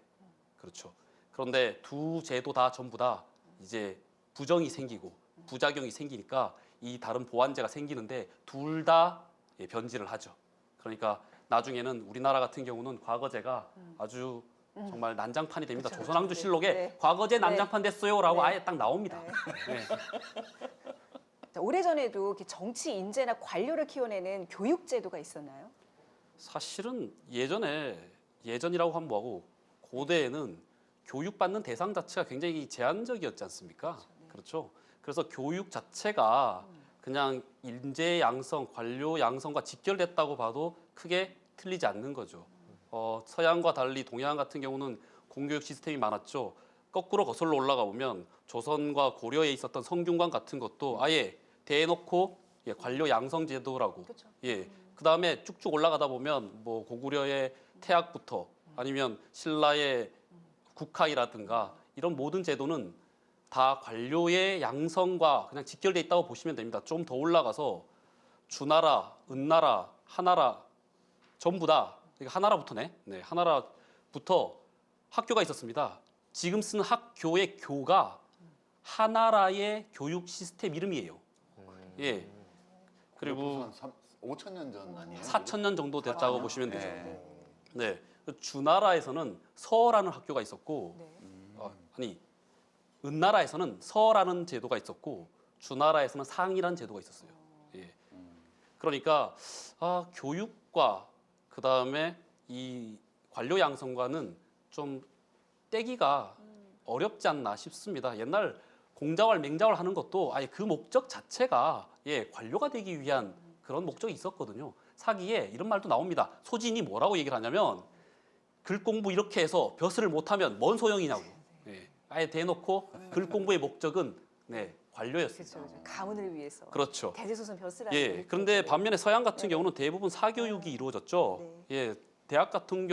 그렇죠. 그런데 두 제도 다 전부 다 이제 부정이 생기고 부작용이 생기니까 이 다른 보완제가 생기는데 둘 다 변질을 하죠. 그러니까 나중에는 우리나라 같은 경우는 과거제가 아주 정말 난장판이 됩니다. 그렇죠, 조선왕조실록에 과거제 난장판 됐어요라고 아예 딱 나옵니다. 자, 오래전에도 이렇게 정치 인재나 관료를 키워내는 교육 제도가 있었나요? 사실은 예전이라고 하면 뭐하고 고대에는 교육받는 대상 자체가 굉장히 제한적이었지 않습니까? 그렇죠. 그래서 교육 자체가 그냥 인재 양성, 관료 양성과 직결됐다고 봐도 크게 틀리지 않는 거죠. 서양과 달리 동양 같은 경우는 공교육 시스템이 많았죠. 거꾸로 거슬러 올라가 보면 조선과 고려에 있었던 성균관 같은 것도 아예 대놓고 관료 양성 제도라고. 그렇죠. 그다음에 쭉쭉 올라가다 보면 뭐 고구려의 태학부터 아니면 신라의 국학이라든가 이런 모든 제도는 다 관료의 양성과 그냥 직결돼 있다고 보시면 됩니다. 좀 더 올라가서 주나라, 은나라, 하나라 전부 다 하나라부터네. 네, 하나라부터 학교가 있었습니다. 지금 쓰는 학교의 교가 하나라의 교육 시스템 이름이에요. 예. 그리고 5,000년 전 아니에요? 4,000년 정도 됐다고 4,000년? 보시면 되죠. 네. 네. 주나라에서는 서라는 학교가 있었고, 아니 은나라에서는 서라는 제도가 있었고, 주나라에서는 상이라는 제도가 있었어요. 예. 그러니까 교육과 그 다음에 이 관료 양성과는 좀 떼기가 어렵지 않나 싶습니다. 옛날 공자왈 맹자왈 하는 것도 아예 그 목적 자체가 관료가 되기 위한 그런 목적이 있었거든요. 사기에 이런 말도 나옵니다. 소진이 뭐라고 얘기를 하냐면 글 공부 이렇게 해서 벼슬을 못하면 뭔 소용이냐고. 아예 대놓고 글 공부의 목적은 관료였습니다. 그렇죠. 가문을 위해서. 그렇죠. 대제소선 벼슬하는. 예. 그런데 반면에 서양 같은 경우는 대부분 사교육이 이루어졌죠. 예. 대학 같은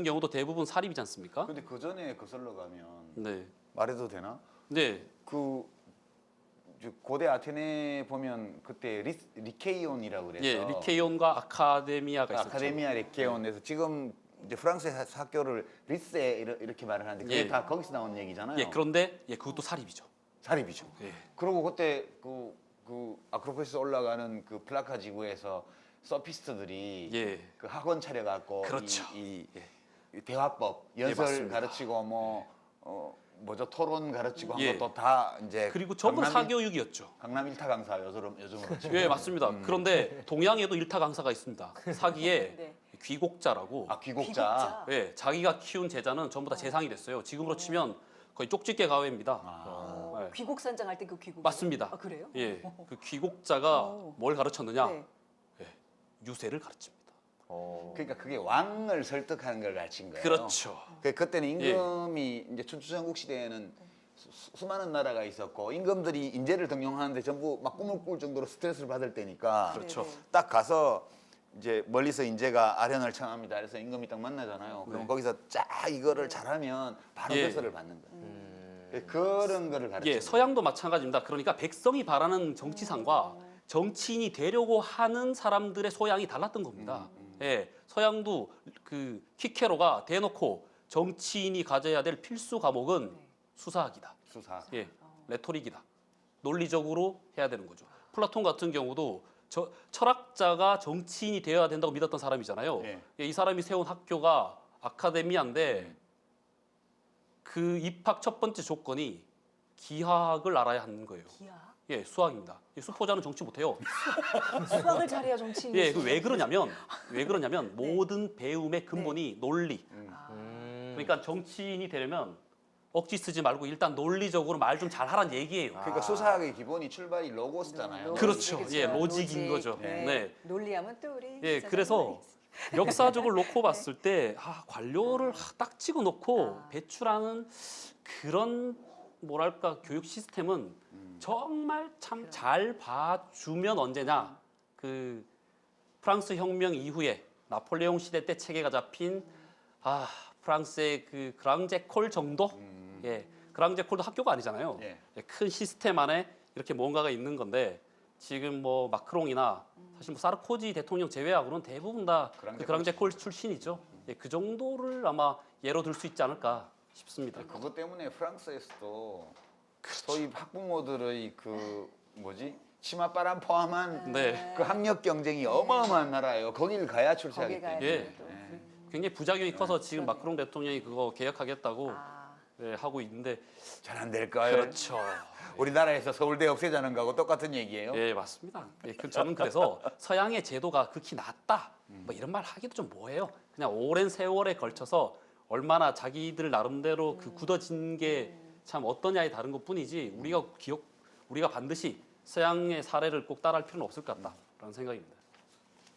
경우도 대부분 사립이지 않습니까? 근데 그 전에 거슬러 가면 네. 말해도 되나? 네. 그 고대 아테네 보면 그때 리케이온이라고 그래서 예, 리케이온과 아카데미아가 있었죠. 아카데미아 리케이온에서 지금 이제 프랑스의 학교를 리세 이렇게 말을 하는데 그게 다 거기서 나온 얘기잖아요. 예, 그런데 그것도 사립이죠. 사립이죠. 예. 그리고 그때 그 아크로폴리스 올라가는 그 플라카 지구에서 서피스트들이 그 학원 차려갖고 그렇죠. 이 대화법 연설 맞습니다. 가르치고 뭐죠 토론 가르치고 한 예. 것도 다 이제 그리고 전부 다 사교육이었죠. 강남 일타 강사 요즘으로 예, 맞습니다. 그런데 동양에도 일타 강사가 있습니다. 사기에 귀곡자라고. 귀곡자. 예, 자기가 키운 제자는 전부 다 재상이 됐어요. 지금으로 치면 거의 쪽집게 가외입니다. 귀곡산장 할 때 그 귀곡. 맞습니다. 아, 그래요? 예, 그 귀곡자가 뭘 가르쳤느냐? 유세를 가르칩니다. 그러니까 그게 왕을 설득하는 걸 가르친 거예요. 그렇죠. 그때는 임금이 이제 춘추전국 시대에는 수많은 나라가 있었고 임금들이 인재를 등용하는데 전부 막 꿈을 꿀 정도로 스트레스를 받을 때니까 그렇죠. 딱 가서 이제 멀리서 인재가 아련을 청합니다. 그래서 임금이 딱 만나잖아요. 그럼 거기서 쫙 이거를 잘하면 바로 벼슬을 받는 거예요. 그런 거를 가르치는 서양도 마찬가지입니다. 그러니까 백성이 바라는 정치상과 정치인이 되려고 하는 사람들의 소양이 달랐던 겁니다. 예, 서양도 그 키케로가 대놓고 정치인이 가져야 될 필수 과목은 수사학이다. 수사학. 예, 레토릭이다. 논리적으로 해야 되는 거죠. 플라톤 같은 경우도 철학자가 정치인이 되어야 된다고 믿었던 사람이잖아요. 이 사람이 세운 학교가 아카데미아인데 그 입학 첫 번째 조건이 기하학을 알아야 하는 거예요. 기하? 예, 수학입니다. 수포자는 정치 못해요. 수학을 잘해야 정치인이. 예, 왜 그러냐면 모든 배움의 근본이 논리. 그러니까 정치인이 되려면 억지 쓰지 말고 일단 논리적으로 말 좀 잘하란 얘기예요. 그러니까 수사학의 기본이 출발이 로고스잖아요. 그렇죠. 예, 로직인 거죠. 네. 논리하면 또 우리. 예, 그래서 역사적으로 놓고 봤을 때 관료를 딱 찍어놓고 배출하는 그런 뭐랄까 교육 시스템은 정말 참 잘 봐주면 언제냐 그 프랑스 혁명 이후에 나폴레옹 시대 때 체계가 잡힌 프랑스의 그 그랑제콜 정도 그랑제콜도 학교가 아니잖아요. 큰 시스템 안에 이렇게 뭔가가 있는 건데 지금 뭐 마크롱이나 사실 뭐 사르코지 대통령 제외하고는 대부분 다 그랑제콜 출신이죠. 그 정도를 아마 예로 들 수 있지 않을까 싶습니다. 그것 때문에 프랑스에서도 소위 학부모들의 그 치맛바람 포함한 그 학력 경쟁이 어마어마한 나라예요. 거길 가야 출세하기 때문에. 굉장히 부작용이 커서 지금 마크롱 대통령이 그거 개혁하겠다고 하고 있는데 잘 안 될까요? 그렇죠. 우리나라에서 서울대 없애자는 거하고 똑같은 얘기예요. 예, 맞습니다. 저는 그래서 서양의 제도가 극히 낫다 뭐 이런 말 하기도 좀 뭐해요. 그냥 오랜 세월에 걸쳐서 얼마나 자기들 나름대로 그 굳어진 게 참 어떠냐에 다른 것뿐이지 우리가 반드시 서양의 사례를 꼭 따라할 필요는 없을 것 같다라는 생각입니다.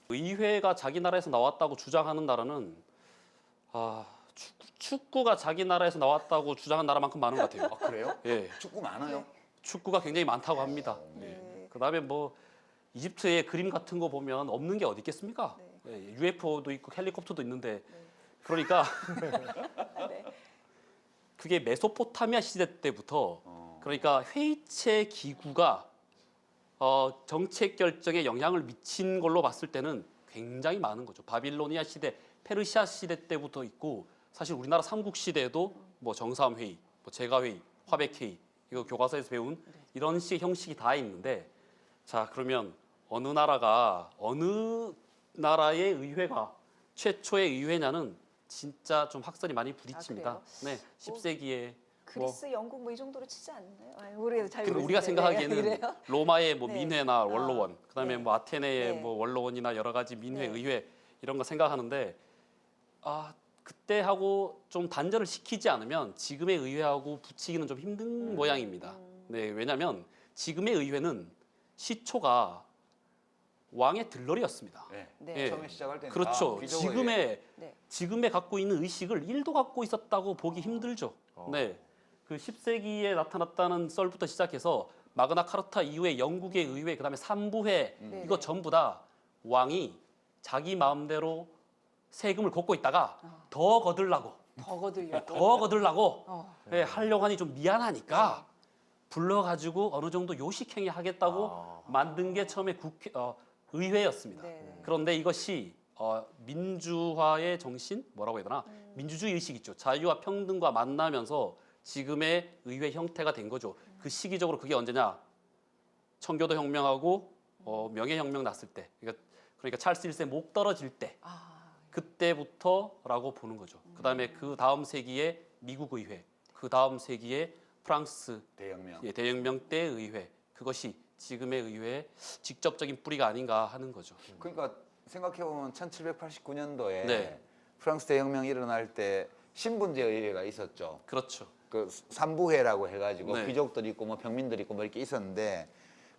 의회가 자기 나라에서 나왔다고 주장하는 나라는 축구가 자기 나라에서 나왔다고 주장한 나라만큼 많은 것 같아요. 그래요? 예. 축구 많아요? 축구가 굉장히 많다고 합니다. 그다음에 뭐 이집트의 그림 같은 거 보면 없는 게 어디 있겠습니까? UFO도 있고 헬리콥터도 있는데 그러니까 네. 그게 메소포타미아 시대 때부터 그러니까 회의체 기구가 정책 결정에 영향을 미친 걸로 봤을 때는 굉장히 많은 거죠. 바빌로니아 시대, 페르시아 시대 때부터 있고 사실 우리나라 삼국 시대에도 뭐 정삼회의, 뭐 제가회의, 화백회의 이거 교과서에서 배운 이런 식의 형식이 다 있는데 자 그러면 어느 나라의 의회가 최초의 의회냐는 진짜 좀 학설이 많이 부딪힙니다. 네, 10세기에 그리스, 영국 뭐 이 정도로 치지 않나요? 아유, 우리가 잘 그리고 모르겠는데. 우리가 생각하기에는 네, 그래요? 로마의 뭐 네. 민회나 원로원, 그다음에 네. 뭐 아테네의 네. 뭐 원로원이나 여러 가지 민회, 네. 의회 이런 거 생각하는데 그때 하고 좀 단절을 시키지 않으면 지금의 의회하고 붙이기는 좀 힘든 모양입니다. 네, 왜냐하면 지금의 의회는 시초가 왕의 들러리였습니다. 네. 네. 처음에 시작할 때는 그렇죠. 다 귀족의 지금의 갖고 있는 의식을 1도 갖고 있었다고 보기 힘들죠. 네. 그 10세기에 나타났다는 썰부터 시작해서 마그나 카르타 이후에 영국의 의회, 그다음에 삼부회 이거 전부 다 왕이 자기 마음대로 세금을 걷고 있다가 더 거들라고 네, 하려고 하니 좀 미안하니까 불러가지고 어느 정도 요식행위 하겠다고 만든 게 처음에 의회였습니다. 그런데 이것이 민주화의 정신 뭐라고 해야 되나 민주주의 의식 있죠. 자유와 평등과 만나면서 지금의 의회 형태가 된 거죠. 그 시기적으로 그게 언제냐? 청교도 혁명하고 명예혁명 났을 때, 그러니까 찰스 1세 목 떨어질 때, 그때부터라고 보는 거죠. 그다음에 그 다음 세기에 미국 의회, 그 다음 세기에 프랑스 대혁명 때 의회, 그것이 지금의 의회의 직접적인 뿌리가 아닌가 하는 거죠. 그러니까 생각해 보면 1789년도에 프랑스 대혁명이 일어날 때 신분제 의회가 있었죠. 그렇죠. 그 삼부회라고 해가지고 귀족들 있고 뭐 평민들 있고 뭐 이렇게 있었는데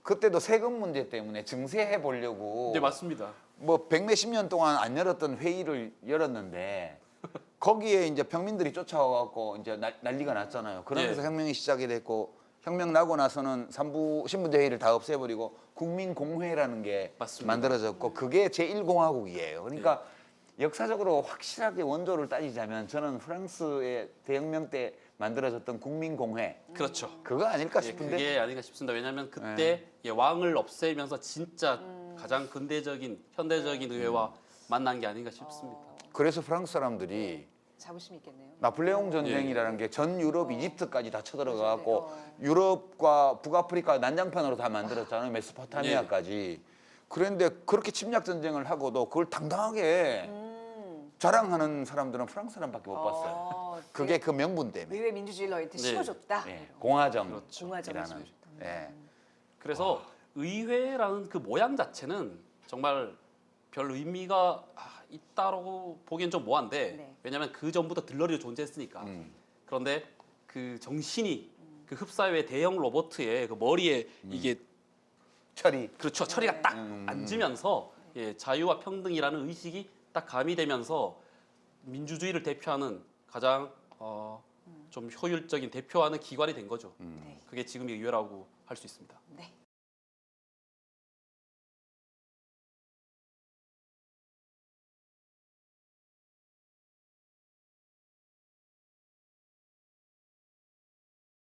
그때도 세금 문제 때문에 증세해 보려고 네, 맞습니다. 뭐 백몇십 년 동안 안 열었던 회의를 열었는데 거기에 이제 평민들이 쫓아와갖고 이제 난리가 났잖아요. 그러면서 혁명이 시작이 됐고 혁명 나고 나서는 신분제 회의를 다 없애버리고 국민공회라는 게 만들어졌고 그게 제1공화국이에요. 그러니까 역사적으로 확실하게 원조를 따지자면 저는 프랑스의 대혁명 때 만들어졌던 국민공회 그렇죠. 그거 아닐까 싶은데 그게 아닌가 싶습니다. 왜냐하면 그때 왕을 없애면서 진짜 가장 근대적인 현대적인 의회와 만난 게 아닌가 싶습니다. 그래서 프랑스 사람들이 자부심이 있겠네요. 나폴레옹 전쟁이라는 게 전 유럽, 이집트까지 다 쳐들어가고 유럽과 북아프리카 난장판으로 다 만들었잖아요. 메소포타미아까지. 그런데 그렇게 침략 전쟁을 하고도 그걸 당당하게 자랑하는 사람들은 프랑스 사람밖에 못 봤어요. 그게 그 명분 때문에. 의회 민주주의를 너희한테 심어줬다. 공화정. 공화정을 심어줬다. 그래서 의회라는 그 모양 자체는 정말 별 의미가 있다라고 보기엔 좀 모호한데 왜냐하면 그 전부터 들러리로 존재했으니까. 그런데 그 정신이 그 흡사회 대형 로버트의 그 머리에 이게 그렇죠. 처리가 딱 앉으면서 자유와 평등이라는 의식이 딱 가미되면서 민주주의를 대표하는 가장 좀 효율적인 대표하는 기관이 된 거죠. 그게 지금의 의회라고 할 수 있습니다.